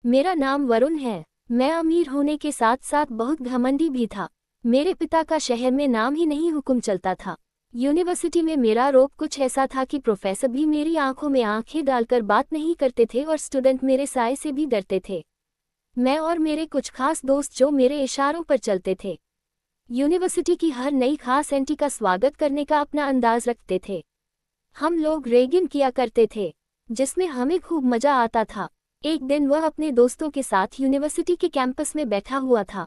मेरा नाम वरुण है। मैं अमीर होने के साथ साथ बहुत घमंडी भी था। मेरे पिता का शहर में नाम ही नहीं हुक्म चलता था। यूनिवर्सिटी में मेरा रोब कुछ ऐसा था कि प्रोफेसर भी मेरी आंखों में आंखें डालकर बात नहीं करते थे और स्टूडेंट मेरे साय से भी डरते थे। मैं और मेरे कुछ खास दोस्त जो मेरे इशारों पर चलते थे। यूनिवर्सिटी की हर नई खास एंटी का स्वागत करने का अपना अंदाज रखते थे। हम लोग रेगिंग किया करते थे, जिसमें हमें खूब मजा आता था। एक दिन वह अपने दोस्तों के साथ यूनिवर्सिटी के कैंपस में बैठा हुआ था।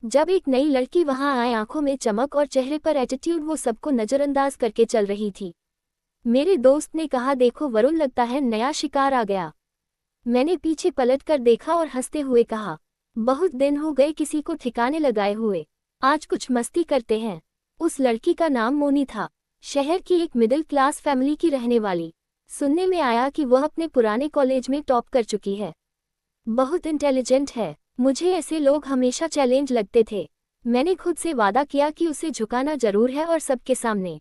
जब एक नई लड़की वहां आए, आंखों में चमक और चेहरे पर एटीट्यूड, वो सबको नजरअंदाज करके चल रही थी। मेरे दोस्त ने कहा, देखो वरुण, लगता है नया शिकार आ गया। मैंने पीछे पलट कर देखा और हंसते हुए कहा, बहुत दिन हो गए किसी को ठिकाने लगाए हुए, आज कुछ मस्ती करते हैं। उस लड़की का नाम मोनी था, शहर की एक मिडिल क्लास फैमिली की रहने वाली। सुनने में आया कि वह अपने पुराने कॉलेज में टॉप कर चुकी है, बहुत इंटेलिजेंट है। मुझे ऐसे लोग हमेशा चैलेंज लगते थे। मैंने खुद से वादा किया कि उसे झुकाना जरूर है और सबके सामने।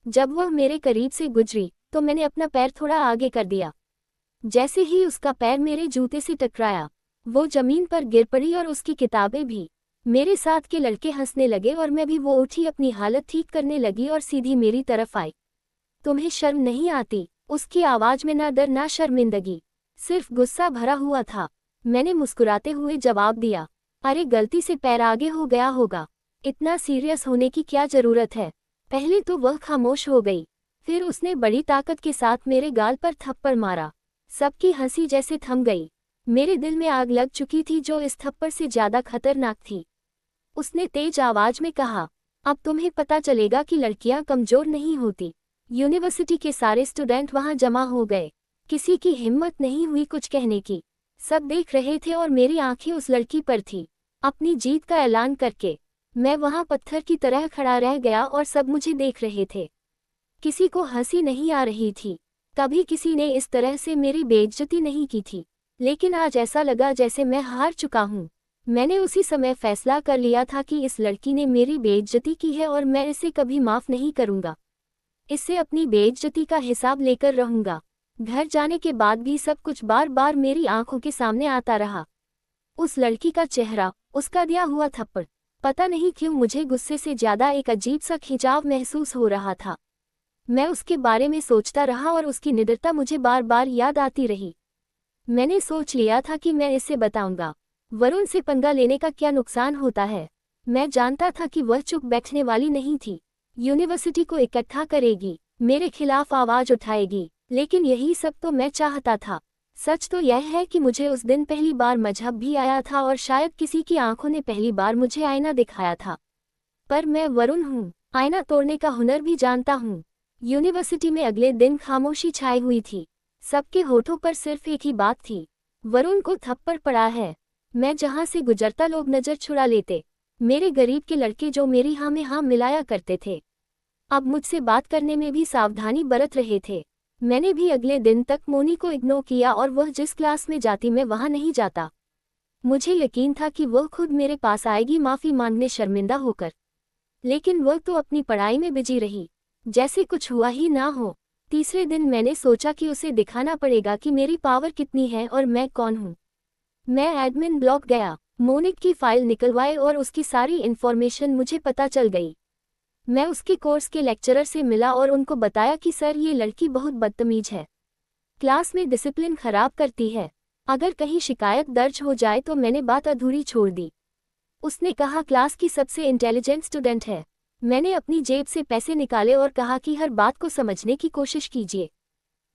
जब वह मेरे करीब से गुजरी तो मैंने अपना पैर थोड़ा आगे कर दिया। जैसे ही उसका पैर मेरे जूते से टकराया, वो जमीन पर गिर पड़ी और उसकी किताबें भी। मेरे साथ के लड़के हंसने लगे और मैं भी। वो उठी, अपनी हालत ठीक करने लगी और सीधी मेरी तरफ आई। तुम्हें शर्म नहीं आती? उसकी आवाज में ना डर ना शर्मिंदगी, सिर्फ गुस्सा भरा हुआ था। मैंने मुस्कुराते हुए जवाब दिया, अरे गलती से पैर आगे हो गया होगा, इतना सीरियस होने की क्या जरूरत है। पहले तो वह खामोश हो गई, फिर उसने बड़ी ताकत के साथ मेरे गाल पर थप्पड़ मारा। सबकी हंसी जैसे थम गई। मेरे दिल में आग लग चुकी थी, जो इस थप्पड़ से ज्यादा खतरनाक थी। उसने तेज आवाज में कहा, अब तुम्हें पता चलेगा कि लड़कियां कमजोर नहीं होती। यूनिवर्सिटी के सारे स्टूडेंट वहां जमा हो गए। किसी की हिम्मत नहीं हुई कुछ कहने की। सब देख रहे थे और मेरी आंखें उस लड़की पर थी। अपनी जीत का ऐलान करके मैं वहां पत्थर की तरह खड़ा रह गया और सब मुझे देख रहे थे। किसी को हंसी नहीं आ रही थी। कभी किसी ने इस तरह से मेरी बेइज्जती नहीं की थी, लेकिन आज ऐसा लगा जैसे मैं हार चुका हूँ। मैंने उसी समय फैसला कर लिया था कि इस लड़की ने मेरी बेइज्जती की है और मैं इसे कभी माफ नहीं करूँगा। इससे अपनी बेइज्जती का हिसाब लेकर रहूंगा। घर जाने के बाद भी सब कुछ बार बार मेरी आंखों के सामने आता रहा। उस लड़की का चेहरा, उसका दिया हुआ थप्पड़। पता नहीं क्यों मुझे गुस्से से ज्यादा एक अजीब सा खिंचाव महसूस हो रहा था। मैं उसके बारे में सोचता रहा और उसकी निडरता मुझे बार बार याद आती रही। मैंने सोच लिया था कि मैं इसे बताऊंगा। वरुण से पंगा लेने का क्या नुकसान होता है। मैं जानता था कि वह चुप बैठने वाली नहीं थी। यूनिवर्सिटी को इकट्ठा करेगी, मेरे खिलाफ आवाज उठाएगी। लेकिन यही सब तो मैं चाहता था। सच तो यह है कि मुझे उस दिन पहली बार मजहब भी आया था और शायद किसी की आंखों ने पहली बार मुझे आईना दिखाया था। पर मैं वरुण हूँ, आईना तोड़ने का हुनर भी जानता हूँ। यूनिवर्सिटी में अगले दिन खामोशी छाई हुई थी। सबके होठों पर सिर्फ एक ही बात थी, वरुण को थप्पड़ पड़ा है। मैं जहाँ से गुजरता लोग नजर छुड़ा लेते। मेरे गरीब के लड़के जो मेरी हाँ में हाँ मिलाया करते थे, अब मुझसे बात करने में भी सावधानी बरत रहे थे। मैंने भी अगले दिन तक मोनी को इग्नोर किया और वह जिस क्लास में जाती मैं वहां नहीं जाता। मुझे यकीन था कि वह खुद मेरे पास आएगी माफी मांगने, शर्मिंदा होकर। लेकिन वह तो अपनी पढ़ाई में बिजी रही, जैसे कुछ हुआ ही ना हो। तीसरे दिन मैंने सोचा कि उसे दिखाना पड़ेगा कि मेरी पावर कितनी है और मैं कौन हूँ। मैं एडमिन ब्लॉक गया, मोनिक की फाइल निकलवाई और उसकी सारी इन्फॉर्मेशन मुझे पता चल गई। मैं उसके कोर्स के लेक्चरर से मिला और उनको बताया कि सर, ये लड़की बहुत बदतमीज है, क्लास में डिसिप्लिन खराब करती है, अगर कहीं शिकायत दर्ज हो जाए तो। मैंने बात अधूरी छोड़ दी। उसने कहा, क्लास की सबसे इंटेलिजेंट स्टूडेंट है। मैंने अपनी जेब से पैसे निकाले और कहा कि हर बात को समझने की कोशिश कीजिए।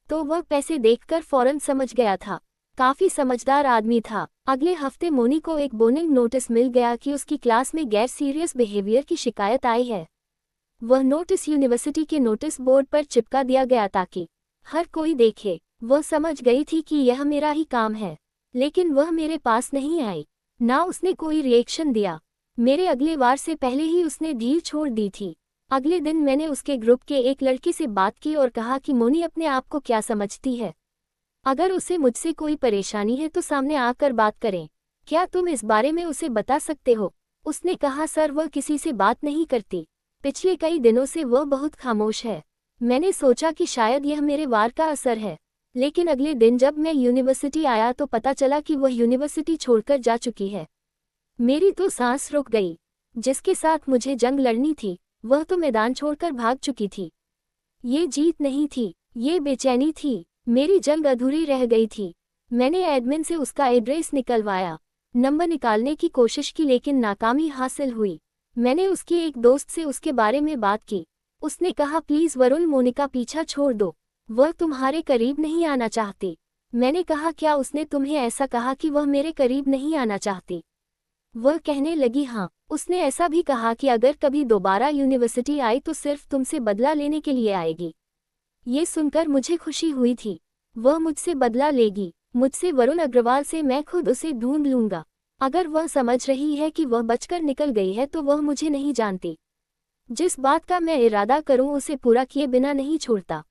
तो वह पैसे देखकर फौरन समझ गया था। काफी समझदार आदमी था। अगले हफ्ते मोनी को एक वार्निंग नोटिस मिल गया कि उसकी क्लास में गैर सीरियस बिहेवियर की शिकायत आई है। वह नोटिस यूनिवर्सिटी के नोटिस बोर्ड पर चिपका दिया गया ताकि हर कोई देखे। वह समझ गई थी कि यह मेरा ही काम है, लेकिन वह मेरे पास नहीं आई, ना उसने कोई रिएक्शन दिया। मेरे अगले वार से पहले ही उसने ढील छोड़ दी थी। अगले दिन मैंने उसके ग्रुप के एक लड़के से बात की और कहा कि मोनी अपने आप को क्या समझती है, अगर उसे मुझसे कोई परेशानी है तो सामने आकर बात करें। क्या तुम इस बारे में उसे बता सकते हो? उसने कहा, सर, वह किसी से बात नहीं करती, पिछले कई दिनों से वह बहुत खामोश है। मैंने सोचा कि शायद यह मेरे वार का असर है। लेकिन अगले दिन जब मैं यूनिवर्सिटी आया तो पता चला कि वह यूनिवर्सिटी छोड़कर जा चुकी है। मेरी तो सांस रुक गई। जिसके साथ मुझे जंग लड़नी थी वह तो मैदान छोड़कर भाग चुकी थी। ये जीत नहीं थी, ये बेचैनी थी। मेरी जंग अधूरी रह गई थी। मैंने एडमिन से उसका एड्रेस निकलवाया, नंबर निकालने की कोशिश की लेकिन नाकामी हासिल हुई। मैंने उसकी एक दोस्त से उसके बारे में बात की। उसने कहा प्लीज़ वरुण, मोनिका पीछा छोड़ दो, वह तुम्हारे करीब नहीं आना चाहती। मैंने कहा क्या उसने तुम्हें ऐसा कहा कि वह मेरे करीब नहीं आना चाहती? वह कहने लगी हाँ, उसने ऐसा भी कहा कि अगर कभी दोबारा यूनिवर्सिटी आई तो सिर्फ तुमसे बदला लेने के लिए आएगी। ये सुनकर मुझे खुशी हुई थी। वह मुझसे बदला लेगी, मुझसे, वरुण अग्रवाल से। मैं खुद उसे ढूंढ लूंगा। अगर वह समझ रही है कि वह बचकर निकल गई है तो वह मुझे नहीं जानती। जिस बात का मैं इरादा करूं उसे पूरा किए बिना नहीं छोड़ता।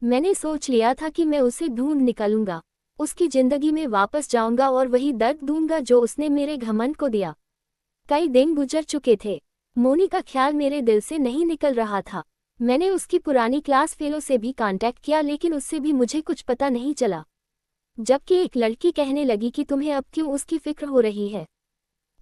मैंने सोच लिया था कि मैं उसे ढूंढ निकलूंगा, उसकी जिंदगी में वापस जाऊंगा और वही दर्द दूंगा जो उसने मेरे घमंड को दिया। कई दिन गुजर चुके थे, मोनी का ख्याल मेरे दिल से नहीं निकल रहा था। मैंने उसकी पुरानी क्लास फेलो से भी कांटेक्ट किया लेकिन उससे भी मुझे कुछ पता नहीं चला। जबकि एक लड़की कहने लगी कि तुम्हें अब क्यों उसकी फिक्र हो रही है,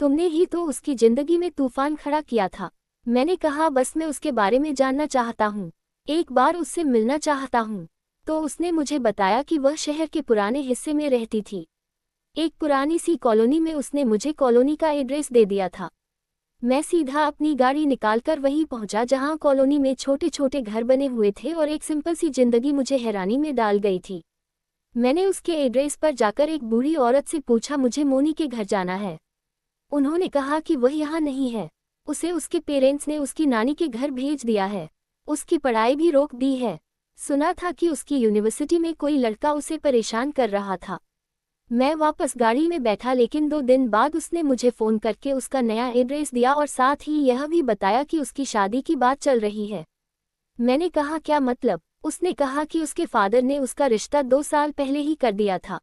तुमने ही तो उसकी जिंदगी में तूफान खड़ा किया था। मैंने कहा बस मैं उसके बारे में जानना चाहता हूँ, एक बार उससे मिलना चाहता हूँ। तो उसने मुझे बताया कि वह शहर के पुराने हिस्से में रहती थी, एक पुरानी सी कॉलोनी में। उसने मुझे कॉलोनी का एड्रेस दे दिया था। मैं सीधा अपनी गाड़ी निकालकर वहीं पहुंचा जहां कॉलोनी में छोटे छोटे घर बने हुए थे और एक सिंपल सी जिंदगी मुझे हैरानी में डाल गई थी। मैंने उसके एड्रेस पर जाकर एक बूढ़ी औरत से पूछा मुझे मोनी के घर जाना है। उन्होंने कहा कि वह यहाँ नहीं है, उसे उसके पेरेंट्स ने उसकी नानी के घर भेज दिया है, उसकी पढ़ाई भी रोक दी है। सुना था कि उसकी यूनिवर्सिटी में कोई लड़का उसे परेशान कर रहा था। मैं वापस गाड़ी में बैठा लेकिन 2 दिन बाद उसने मुझे फ़ोन करके उसका नया एड्रेस दिया और साथ ही यह भी बताया कि उसकी शादी की बात चल रही है। मैंने कहा क्या मतलब? उसने कहा कि उसके फादर ने उसका रिश्ता 2 साल पहले ही कर दिया था,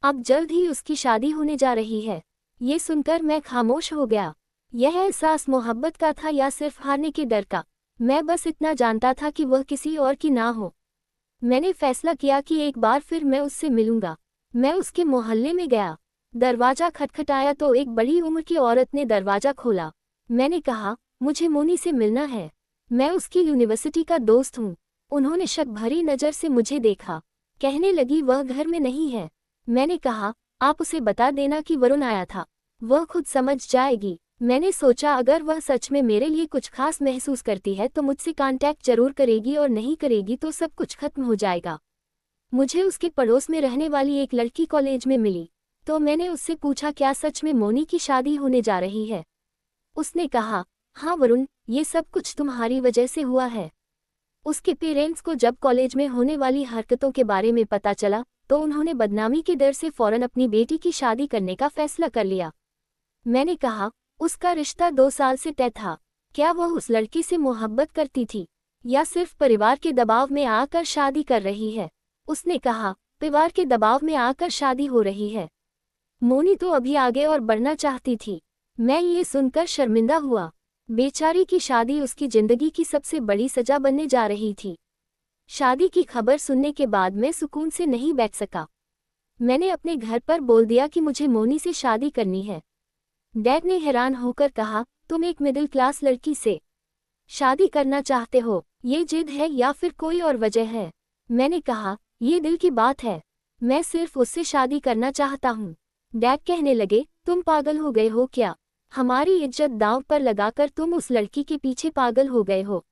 अब जल्द ही उसकी शादी होने जा रही है। ये सुनकर मैं खामोश हो गया। यह एहसास मोहब्बत का था या सिर्फ हारने के डर का? मैं बस इतना जानता था कि वह किसी और की ना हो। मैंने फैसला किया कि एक बार फिर मैं उससे मिलूंगा। मैं उसके मोहल्ले में गया, दरवाज़ा खटखटाया तो एक बड़ी उम्र की औरत ने दरवाज़ा खोला। मैंने कहा मुझे मोनी से मिलना है, मैं उसकी यूनिवर्सिटी का दोस्त हूँ। उन्होंने शक भरी नज़र से मुझे देखा, कहने लगी वह घर में नहीं है। मैंने कहा आप उसे बता देना कि वरुण आया था, वह खुद समझ जाएगी। मैंने सोचा अगर वह सच में मेरे लिए कुछ खास महसूस करती है तो मुझसे कांटेक्ट जरूर करेगी और नहीं करेगी तो सब कुछ खत्म हो जाएगा। मुझे उसके पड़ोस में रहने वाली एक लड़की कॉलेज में मिली, तो मैंने उससे पूछा क्या सच में मोनी की शादी होने जा रही है? उसने कहा हाँ वरुण, ये सब कुछ तुम्हारी वजह से हुआ है। उसके पेरेंट्स को जब कॉलेज में होने वाली हरकतों के बारे में पता चला तो उन्होंने बदनामी के डर से फौरन अपनी बेटी की शादी करने का फैसला कर लिया। मैंने कहा उसका रिश्ता 2 साल से तय था, क्या वह उस लड़की से मोहब्बत करती थी या सिर्फ परिवार के दबाव में आकर शादी कर रही है? उसने कहा परिवार के दबाव में आकर शादी हो रही है। मोनी तो अभी आगे और बढ़ना चाहती थी। मैं ये सुनकर शर्मिंदा हुआ। बेचारी की शादी उसकी जिंदगी की सबसे बड़ी सजा बनने जा रही थी। शादी की खबर सुनने के बाद मैं सुकून से नहीं बैठ सका। मैंने अपने घर पर बोल दिया कि मुझे मोनी से शादी करनी है। डैड ने हैरान होकर कहा तुम एक मिडिल क्लास लड़की से शादी करना चाहते हो, ये जिद है या फिर कोई और वजह है? मैंने कहा ये दिल की बात है, मैं सिर्फ उससे शादी करना चाहता हूँ। डैड कहने लगे तुम पागल हो गए हो क्या? हमारी इज्जत दांव पर लगाकर तुम उस लड़की के पीछे पागल हो गए हो।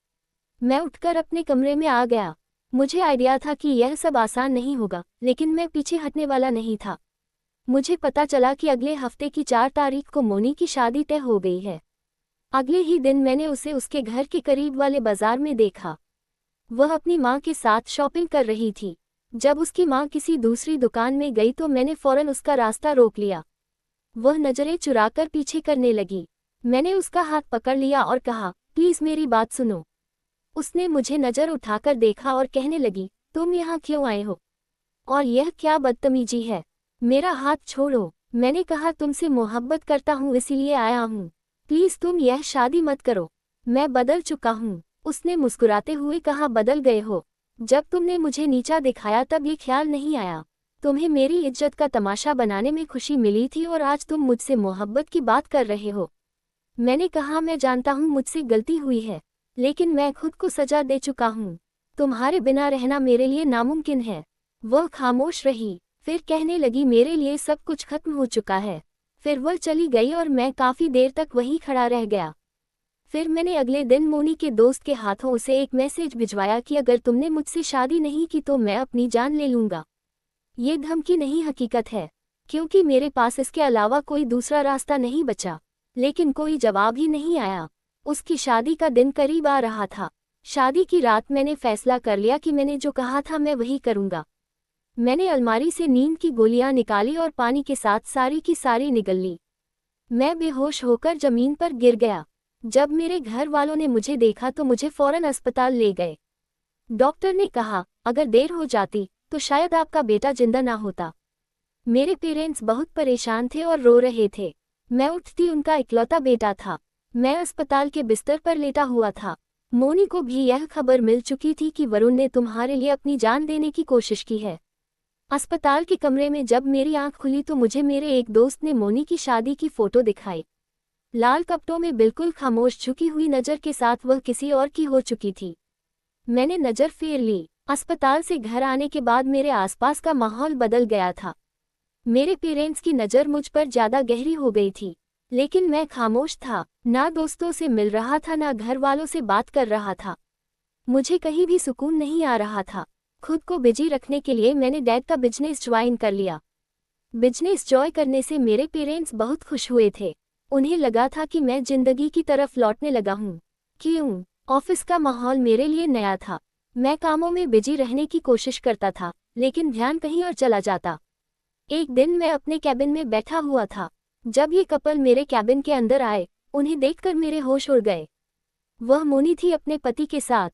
मैं उठकर अपने कमरे में आ गया। मुझे आइडिया था कि यह सब आसान नहीं होगा, लेकिन मैं पीछे हटने वाला नहीं था। मुझे पता चला कि अगले हफ्ते की 4 तारीख को मोनी की शादी तय हो गई है। अगले ही दिन मैंने उसे उसके घर के करीब वाले बाजार में देखा। वह अपनी माँ के साथ शॉपिंग कर रही थी। जब उसकी माँ किसी दूसरी दुकान में गई तो मैंने फौरन उसका रास्ता रोक लिया। वह नजरें चुराकर पीछे करने लगी। मैंने उसका हाथ पकड़ लिया और कहा प्लीज मेरी बात सुनो। उसने मुझे नजर उठाकर देखा और कहने लगी तुम यहाँ क्यों आए हो और यह क्या बदतमीजी है? मेरा हाथ छोड़ो। मैंने कहा तुमसे मोहब्बत करता हूँ इसीलिए आया हूँ, प्लीज तुम यह शादी मत करो, मैं बदल चुका हूँ। उसने मुस्कुराते हुए कहा बदल गए हो? जब तुमने मुझे नीचा दिखाया तब ये ख्याल नहीं आया। तुम्हें मेरी इज्जत का तमाशा बनाने में खुशी मिली थी और आज तुम मुझसे मोहब्बत की बात कर रहे हो। मैंने कहा, मैं जानता हूँ मुझसे गलती हुई है, लेकिन मैं खुद को सजा दे चुका हूँ। तुम्हारे बिना रहना मेरे लिए नामुमकिन है। वह खामोश रही, फिर कहने लगी, मेरे लिए सब कुछ खत्म हो चुका है। फिर वह चली गई और मैं काफ़ी देर तक वहीं खड़ा रह गया। फिर मैंने अगले दिन मोनी के दोस्त के हाथों उसे एक मैसेज भिजवाया कि अगर तुमने मुझसे शादी नहीं की तो मैं अपनी जान ले लूँगा। ये धमकी नहीं, हकीकत है, क्योंकि मेरे पास इसके अलावा कोई दूसरा रास्ता नहीं बचा। लेकिन कोई जवाब ही नहीं आया। उसकी शादी का दिन करीब आ रहा था। शादी की रात मैंने फैसला कर लिया कि मैंने जो कहा था मैं वही करूँगा। मैंने अलमारी से नींद की गोलियां निकाली और पानी के साथ सारी की सारी निगल ली। मैं बेहोश होकर जमीन पर गिर गया। जब मेरे घर वालों ने मुझे देखा तो मुझे फौरन अस्पताल ले गए। डॉक्टर ने कहा, अगर देर हो जाती तो शायद आपका बेटा जिंदा ना होता। मेरे पेरेंट्स बहुत परेशान थे और रो रहे थे। मैं उठती उनका इकलौता बेटा था। मैं अस्पताल के बिस्तर पर लेटा हुआ था। मोनी को भी यह खबर मिल चुकी थी कि वरुण ने तुम्हारे लिए अपनी जान देने की कोशिश की है। अस्पताल के कमरे में जब मेरी आंख खुली तो मुझे मेरे एक दोस्त ने मोनी की शादी की फोटो दिखाई। लाल कपड़ों में बिल्कुल खामोश झुकी हुई नज़र के साथ वह किसी और की हो चुकी थी। मैंने नज़र फेर ली। अस्पताल से घर आने के बाद मेरे आसपास का माहौल बदल गया था। मेरे पेरेंट्स की नज़र मुझ पर ज़्यादा गहरी हो गई थी, लेकिन मैं खामोश था। ना दोस्तों से मिल रहा था, ना घर वालों से बात कर रहा था। मुझे कहीं भी सुकून नहीं आ रहा था। खुद को बिजी रखने के लिए मैंने डैड का बिजनेस ज्वाइन कर लिया। बिजनेस जॉय करने से मेरे पेरेंट्स बहुत खुश हुए थे। उन्हें लगा था कि मैं जिंदगी की तरफ लौटने लगा हूँ। क्यों? ऑफिस का माहौल मेरे लिए नया था। मैं कामों में बिजी रहने की कोशिश करता था, लेकिन ध्यान कहीं और चला जाता। एक दिन मैं अपने कैबिन में बैठा हुआ था। जब ये कपल मेरे कैबिन के अंदर आए, उन्हें देखकर मेरे होश उड़ गए। वह मोनी थी अपने पति के साथ।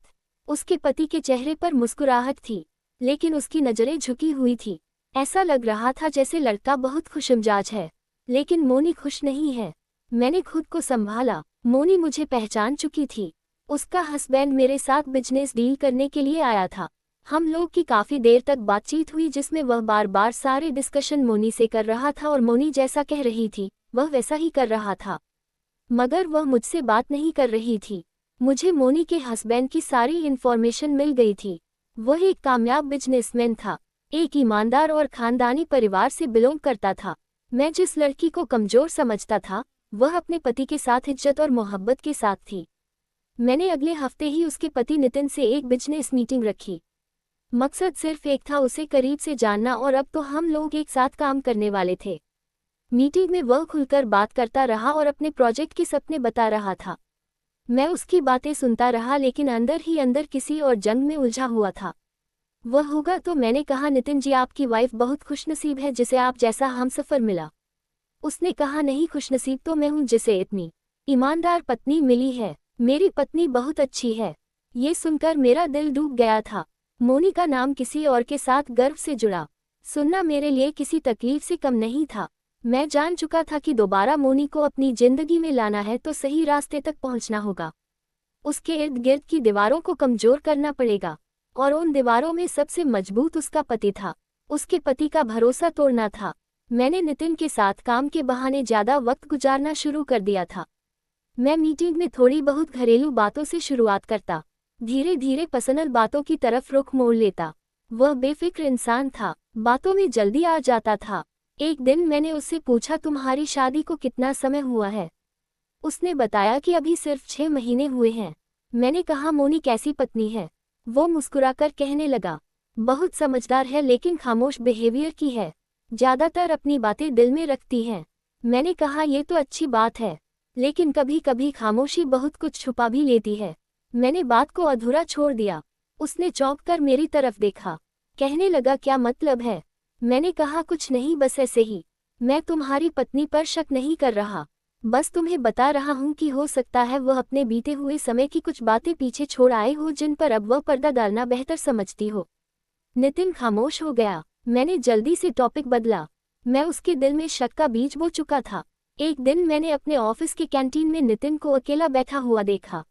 उसके पति के चेहरे पर मुस्कुराहट थी, लेकिन उसकी नज़रें झुकी हुई थी। ऐसा लग रहा था जैसे लड़का बहुत खुशमिजाज है, लेकिन मोनी खुश नहीं है। मैंने खुद को संभाला। मोनी मुझे पहचान चुकी थी। उसका हस्बैंड मेरे साथ बिजनेस डील करने के लिए आया था। हम लोग की काफ़ी देर तक बातचीत हुई, जिसमें वह बार बार सारे डिस्कशन मोनी से कर रहा था और मोनी जैसा कह रही थी वह वैसा ही कर रहा था, मगर वह मुझसे बात नहीं कर रही थी। मुझे मोनी के हस्बैंड की सारी इन्फॉर्मेशन मिल गई थी। वह एक कामयाब बिजनेसमैन था, एक ईमानदार और खानदानी परिवार से बिलोंग करता था। मैं जिस लड़की को कमज़ोर समझता था, वह अपने पति के साथ इज्जत और मोहब्बत के साथ थी। मैंने अगले हफ्ते ही उसके पति नितिन से एक बिजनेस मीटिंग रखी। मकसद सिर्फ एक था, उसे करीब से जानना, और अब तो हम लोग एक साथ काम करने वाले थे। मीटिंग में वह खुलकर बात करता रहा और अपने प्रोजेक्ट के सपने बता रहा था। मैं उसकी बातें सुनता रहा, लेकिन अंदर ही अंदर किसी और जंग में उलझा हुआ था। वह होगा तो मैंने कहा, नितिन जी, आपकी वाइफ बहुत खुशनसीब है जिसे आप जैसा हमसफ़र मिला। उसने कहा, नहीं, खुशनसीब तो मैं हूँ जिसे इतनी ईमानदार पत्नी मिली है। मेरी पत्नी बहुत अच्छी है। ये सुनकर मेरा दिल डूब गया था। मोनी का नाम किसी और के साथ गर्व से जुड़ा सुनना मेरे लिए किसी तकलीफ से कम नहीं था। मैं जान चुका था कि दोबारा मोनी को अपनी जिंदगी में लाना है तो सही रास्ते तक पहुंचना होगा। उसके इर्द गिर्द की दीवारों को कमजोर करना पड़ेगा, और उन दीवारों में सबसे मजबूत उसका पति था। उसके पति का भरोसा तोड़ना था। मैंने नितिन के साथ काम के बहाने ज़्यादा वक्त गुजारना शुरू कर दिया था। मैं मीटिंग में थोड़ी बहुत घरेलू बातों से शुरुआत करता, धीरे धीरे पर्सनल बातों की तरफ रुख मोड़ लेता। वह बेफिक्र इंसान था, बातों में जल्दी आ जाता था। एक दिन मैंने उससे पूछा, तुम्हारी शादी को कितना समय हुआ है? उसने बताया कि अभी सिर्फ 6 महीने हुए हैं। मैंने कहा, मोनी कैसी पत्नी है? वो मुस्कुराकर कहने लगा, बहुत समझदार है, लेकिन खामोश बिहेवियर की है, ज़्यादातर अपनी बातें दिल में रखती हैं। मैंने कहा, ये तो अच्छी बात है, लेकिन कभी कभी खामोशी बहुत कुछ छुपा भी लेती है। मैंने बात को अधूरा छोड़ दिया। उसने चौंक कर मेरी तरफ देखा, कहने लगा, क्या मतलब है? मैंने कहा, कुछ नहीं, बस ऐसे ही। मैं तुम्हारी पत्नी पर शक नहीं कर रहा, बस तुम्हें बता रहा हूँ कि हो सकता है वह अपने बीते हुए समय की कुछ बातें पीछे छोड़ आए हो, जिन पर अब वह पर्दा डालना बेहतर समझती हो। नितिन खामोश हो गया। मैंने जल्दी से टॉपिक बदला। मैं उसके दिल में शक का बीज बो चुका था। एक दिन मैंने अपने ऑफिस के कैंटीन में नितिन को अकेला बैठा हुआ देखा।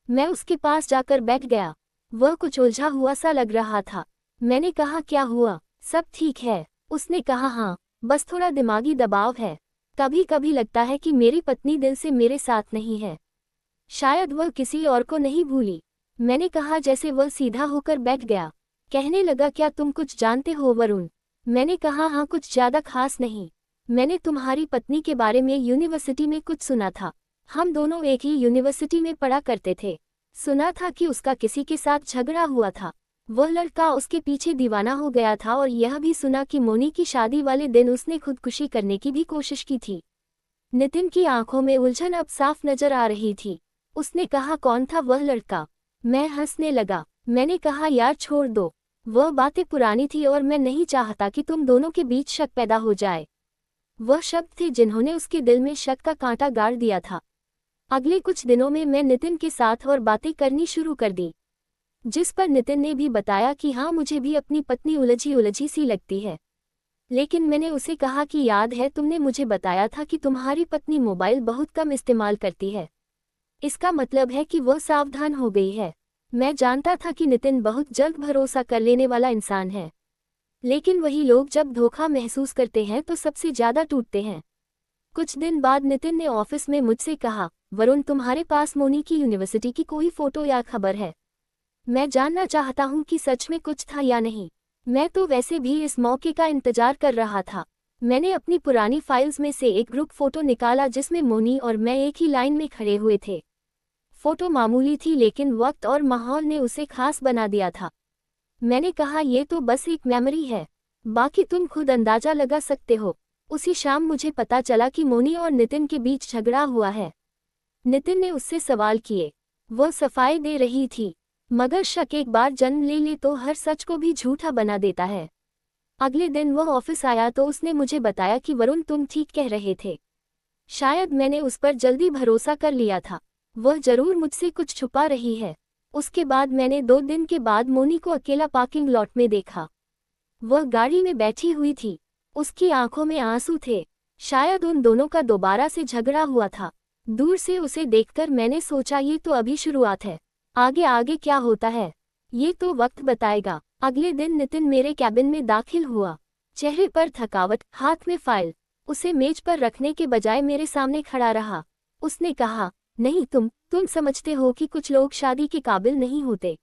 मैं उसके पास जाकर बैठ गया। वह कुछ उलझा हुआ सा लग रहा था। मैंने कहा, क्या हुआ, सब ठीक है? उसने कहा, हाँ, बस थोड़ा दिमागी दबाव है। कभी कभी लगता है कि मेरी पत्नी दिल से मेरे साथ नहीं है। शायद वह किसी और को नहीं भूली। मैंने कहा, जैसे वह सीधा होकर बैठ गया। कहने लगा, क्या तुम कुछ जानते हो वरुण? मैंने कहा, हाँ, कुछ ज्यादा खास नहीं। मैंने तुम्हारी पत्नी के बारे में यूनिवर्सिटी में कुछ सुना था। हम दोनों एक ही यूनिवर्सिटी में पढ़ा करते थे। सुना था कि उसका किसी के साथ झगड़ा हुआ था। वह लड़का उसके पीछे दीवाना हो गया था, और यह भी सुना कि मोनी की शादी वाले दिन उसने खुदकुशी करने की भी कोशिश की थी। नितिन की आंखों में उलझन अब साफ नजर आ रही थी। उसने कहा, कौन था वह लड़का? मैं हंसने लगा। मैंने कहा, यार छोड़ दो, वह बातें पुरानी थी और मैं नहीं चाहता कि तुम दोनों के बीच शक पैदा हो जाए। वह शब्द थे जिन्होंने उसके दिल में शक का कांटा गाड़ दिया था। अगले कुछ दिनों में मैं नितिन के साथ और बातें करनी शुरू कर दी, जिस पर नितिन ने भी बताया कि हाँ, मुझे भी अपनी पत्नी उलझी उलझी सी लगती है। लेकिन मैंने उसे कहा कि याद है, तुमने मुझे बताया था कि तुम्हारी पत्नी मोबाइल बहुत कम इस्तेमाल करती है। इसका मतलब है कि वह सावधान हो गई है। मैं जानता था कि नितिन बहुत जल्द भरोसा कर लेने वाला इंसान है, लेकिन वही लोग जब धोखा महसूस करते हैं तो सबसे ज्यादा टूटते हैं। कुछ दिन बाद नितिन ने ऑफिस में मुझसे कहा, वरुण, तुम्हारे पास मोनी की यूनिवर्सिटी की कोई फोटो या खबर है? मैं जानना चाहता हूं कि सच में कुछ था या नहीं। मैं तो वैसे भी इस मौके का इंतजार कर रहा था। मैंने अपनी पुरानी फाइल्स में से एक ग्रुप फोटो निकाला जिसमें मोनी और मैं एक ही लाइन में खड़े हुए थे। फोटो मामूली थी, लेकिन वक्त और माहौल ने उसे खास बना दिया था। मैंने कहा, ये तो बस एक मेमोरी है, बाकी तुम खुद अंदाजा लगा सकते हो। उसी शाम मुझे पता चला कि मोनी और नितिन के बीच झगड़ा हुआ है। नितिन ने उससे सवाल किए। वह सफाई दे रही थी, मगर शक एक बार जन्म ले ले तो हर सच को भी झूठा बना देता है। अगले दिन वह ऑफिस आया तो उसने मुझे बताया कि वरुण, तुम ठीक कह रहे थे। शायद मैंने उस पर जल्दी भरोसा कर लिया था। वह जरूर मुझसे कुछ छुपा रही है। उसके बाद मैंने 2 दिन के बाद मोनी को अकेला पार्किंग लॉट में देखा। वह गाड़ी में बैठी हुई थी। उसकी आंखों में आंसू थे। शायद उन दोनों का दोबारा से झगड़ा हुआ था। दूर से उसे देखकर मैंने सोचा, ये तो अभी शुरुआत है, आगे आगे क्या होता है ये तो वक्त बताएगा। अगले दिन नितिन मेरे कैबिन में दाखिल हुआ। चेहरे पर थकावट, हाथ में फाइल। उसे मेज पर रखने के बजाय मेरे सामने खड़ा रहा। उसने कहा, नहीं, तुम समझते हो कि कुछ लोग शादी के काबिल नहीं होते।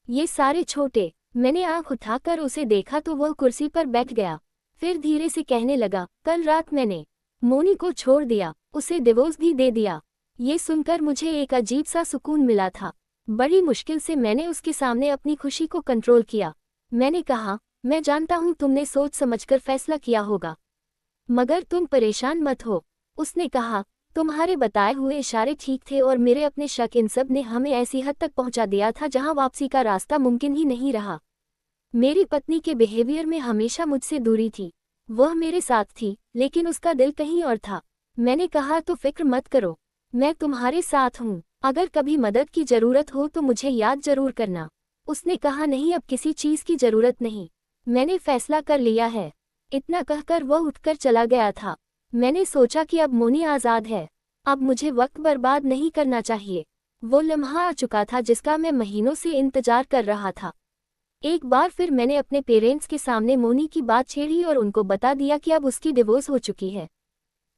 ये सारे छोटे। मैंने आंख उठाकर उसे देखा तो वह कुर्सी पर बैठ गया। फिर धीरे से कहने लगा, कल रात मैंने मोनी को छोड़ दिया, उसे डिवोर्स भी दे दिया। ये सुनकर मुझे एक अजीब सा सुकून मिला था। बड़ी मुश्किल से मैंने उसके सामने अपनी खुशी को कंट्रोल किया। मैंने कहा, मैं जानता हूँ तुमने सोच समझकर फैसला किया होगा, मगर तुम परेशान मत हो। उसने कहा, तुम्हारे बताए हुए इशारे ठीक थे और मेरे अपने शक, इन सब ने हमें ऐसी हद तक पहुंचा दिया था जहां वापसी का रास्ता मुमकिन ही नहीं रहा। मेरी पत्नी के बिहेवियर में हमेशा मुझसे दूरी थी। वह मेरे साथ थी, लेकिन उसका दिल कहीं और था। मैंने कहा, तो फिक्र मत करो, मैं तुम्हारे साथ हूँ। अगर कभी मदद की जरूरत हो तो मुझे याद जरूर करना। उसने कहा, नहीं, अब किसी चीज की जरूरत नहीं, मैंने फैसला कर लिया है। इतना कहकर वह उठकर चला गया था। मैंने सोचा कि अब मोनी आज़ाद है, अब मुझे वक्त बर्बाद नहीं करना चाहिए। वो लम्हा आ चुका था जिसका मैं महीनों से इंतजार कर रहा था। एक बार फिर मैंने अपने पेरेंट्स के सामने मोनी की बात छेड़ी और उनको बता दिया कि अब उसकी डिवोर्स हो चुकी है।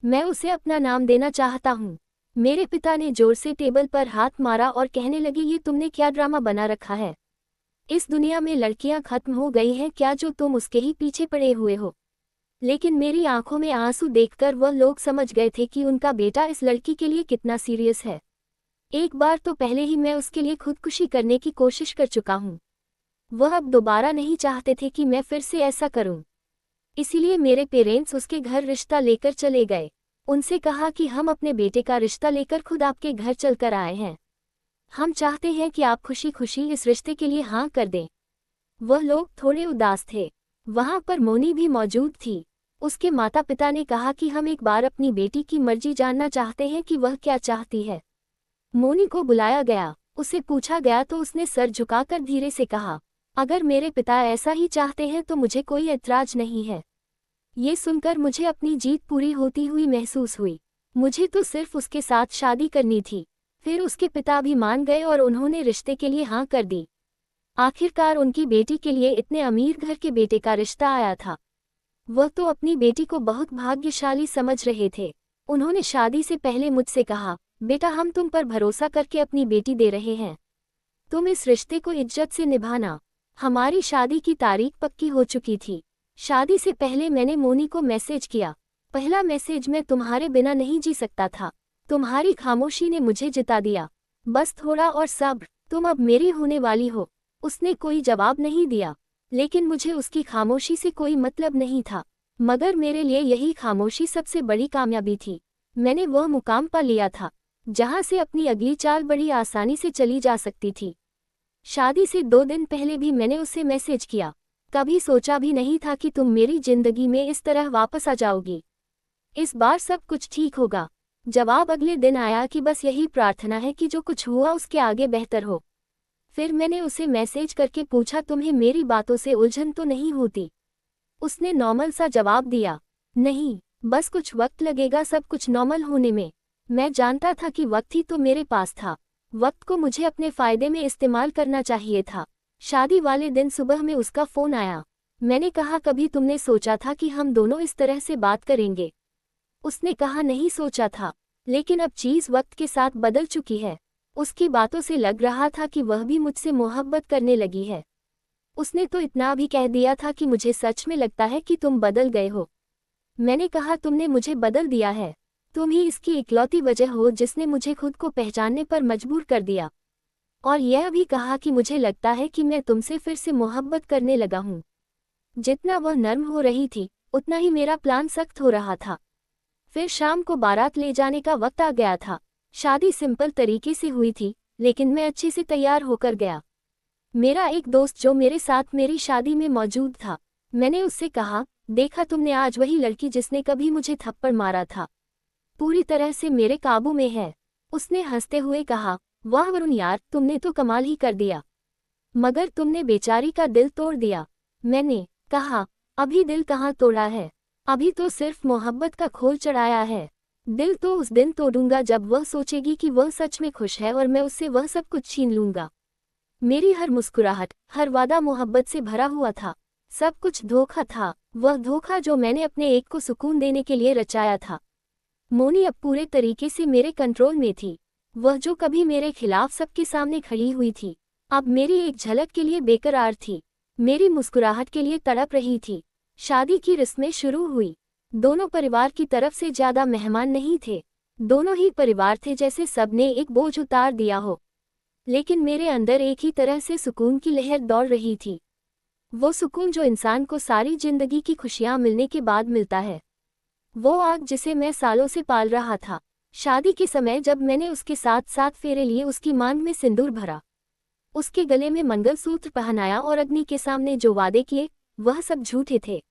मैं उसे अपना नाम देना चाहता हूँ। मेरे पिता ने जोर से टेबल पर हाथ मारा और कहने लगे, ये तुमने क्या ड्रामा बना रखा है? इस दुनिया में लड़कियां खत्म हो गई हैं क्या जो तुम उसके ही पीछे पड़े हुए हो? लेकिन मेरी आंखों में आंसू देखकर वह लोग समझ गए थे कि उनका बेटा इस लड़की के लिए कितना सीरियस है। एक बार तो पहले ही मैं उसके लिए खुदकुशी करने की कोशिश कर चुका हूँ। वह अब दोबारा नहीं चाहते थे कि मैं फिर से ऐसा करूं। इसीलिए मेरे पेरेंट्स उसके घर रिश्ता लेकर चले गए। उनसे कहा कि हम अपने बेटे का रिश्ता लेकर खुद आपके घर चलकर आए हैं। हम चाहते हैं कि आप खुशी खुशी इस रिश्ते के लिए हाँ कर दें। वह लोग थोड़े उदास थे। वहां पर मोनी भी मौजूद थी। उसके माता पिता ने कहा कि हम एक बार अपनी बेटी की मर्जी जानना चाहते हैं कि वह क्या चाहती है। मोनी को बुलाया गया। उसे पूछा गया तो उसने सर झुकाकर धीरे से कहा, अगर मेरे पिता ऐसा ही चाहते हैं तो मुझे कोई ऐतराज नहीं है। ये सुनकर मुझे अपनी जीत पूरी होती हुई महसूस हुई। मुझे तो सिर्फ उसके साथ शादी करनी थी। फिर उसके पिता भी मान गए और उन्होंने रिश्ते के लिए हाँ कर दी। आखिरकार उनकी बेटी के लिए इतने अमीर घर के बेटे का रिश्ता आया था। वह तो अपनी बेटी को बहुत भाग्यशाली समझ रहे थे। उन्होंने शादी से पहले मुझसे कहा, बेटा हम तुम पर भरोसा करके अपनी बेटी दे रहे हैं, तुम इस रिश्ते को इज्जत से निभाना। हमारी शादी की तारीख पक्की हो चुकी थी। शादी से पहले मैंने मोनी को मैसेज किया। पहला मैसेज, मैं तुम्हारे बिना नहीं जी सकता था, तुम्हारी खामोशी ने मुझे जिता दिया, बस थोड़ा और सब्र, तुम अब मेरी होने वाली हो। उसने कोई जवाब नहीं दिया, लेकिन मुझे उसकी खामोशी से कोई मतलब नहीं था। मगर मेरे लिए यही खामोशी सबसे बड़ी कामयाबी थी। मैंने वह मुकाम पा लिया था जहां से अपनी अगली चाल बड़ी आसानी से चली जा सकती थी। शादी से 2 दिन पहले भी मैंने उसे मैसेज किया। कभी सोचा भी नहीं था कि तुम मेरी जिंदगी में इस तरह वापस आ जाओगी। इस बार सब कुछ ठीक होगा। जवाब अगले दिन आया कि बस यही प्रार्थना है कि जो कुछ हुआ उसके आगे बेहतर हो। फिर मैंने उसे मैसेज करके पूछा, तुम्हें मेरी बातों से उलझन तो नहीं होती? उसने नॉर्मल सा जवाब दिया, नहीं, बस कुछ वक्त लगेगा सब कुछ नॉर्मल होने में। मैं जानता था कि वक्त ही तो मेरे पास था। वक्त को मुझे अपने फायदे में इस्तेमाल करना चाहिए था। शादी वाले दिन सुबह में उसका फ़ोन आया। मैंने कहा, कभी तुमने सोचा था कि हम दोनों इस तरह से बात करेंगे? उसने कहा, नहीं सोचा था, लेकिन अब चीज़ वक्त के साथ बदल चुकी है। उसकी बातों से लग रहा था कि वह भी मुझसे मोहब्बत करने लगी है। उसने तो इतना भी कह दिया था कि मुझे सच में लगता है कि तुम बदल गए हो। मैंने कहा, तुमने मुझे बदल दिया है, तुम ही इसकी इकलौती वजह हो जिसने मुझे खुद को पहचानने पर मजबूर कर दिया। और यह भी कहा कि मुझे लगता है कि मैं तुमसे फिर से मोहब्बत करने लगा हूँ। जितना वह नर्म हो रही थी, उतना ही मेरा प्लान सख्त हो रहा था। फिर शाम को बारात ले जाने का वक्त आ गया था। शादी सिंपल तरीके से हुई थी, लेकिन मैं अच्छे से तैयार होकर गया। मेरा एक दोस्त जो मेरे साथ मेरी शादी में मौजूद था, मैंने उससे कहा, देखा तुमने, आज वही लड़की जिसने कभी मुझे थप्पड़ मारा था पूरी तरह से मेरे काबू में है। उसने हंसते हुए कहा, वाह वरुण यार, तुमने तो कमाल ही कर दिया, मगर तुमने बेचारी का दिल तोड़ दिया। मैंने कहा, अभी दिल कहाँ तोड़ा है, अभी तो सिर्फ मोहब्बत का खोल चढ़ाया है। दिल तो उस दिन तोड़ूंगा जब वह सोचेगी कि वह सच में खुश है और मैं उससे वह सब कुछ छीन लूंगा। मेरी हर मुस्कुराहट, हर वादा मोहब्बत से भरा हुआ था। सब कुछ धोखा था, वह धोखा जो मैंने अपने एक को सुकून देने के लिए रचाया था। मोनी अब पूरे तरीके से मेरे कंट्रोल में थी। वह जो कभी मेरे खिलाफ सबके सामने खड़ी हुई थी, अब मेरी एक झलक के लिए बेकरार थी, मेरी मुस्कुराहट के लिए तड़प रही थी। शादी की रस्में शुरू हुई। दोनों परिवार की तरफ से ज्यादा मेहमान नहीं थे। दोनों ही परिवार थे जैसे सबने एक बोझ उतार दिया हो। लेकिन मेरे अंदर एक ही तरह से सुकून की लहर दौड़ रही थी। वो सुकून जो इंसान को सारी जिंदगी की खुशियां मिलने के बाद मिलता है। वो आग जिसे मैं सालों से पाल रहा था। शादी के समय जब मैंने उसके साथ 7 फेरे लिए, उसकी मांग में सिंदूर भरा, उसके गले में मंगलसूत्र पहनाया और अग्नि के सामने जो वादे किए, वह सब झूठे थे।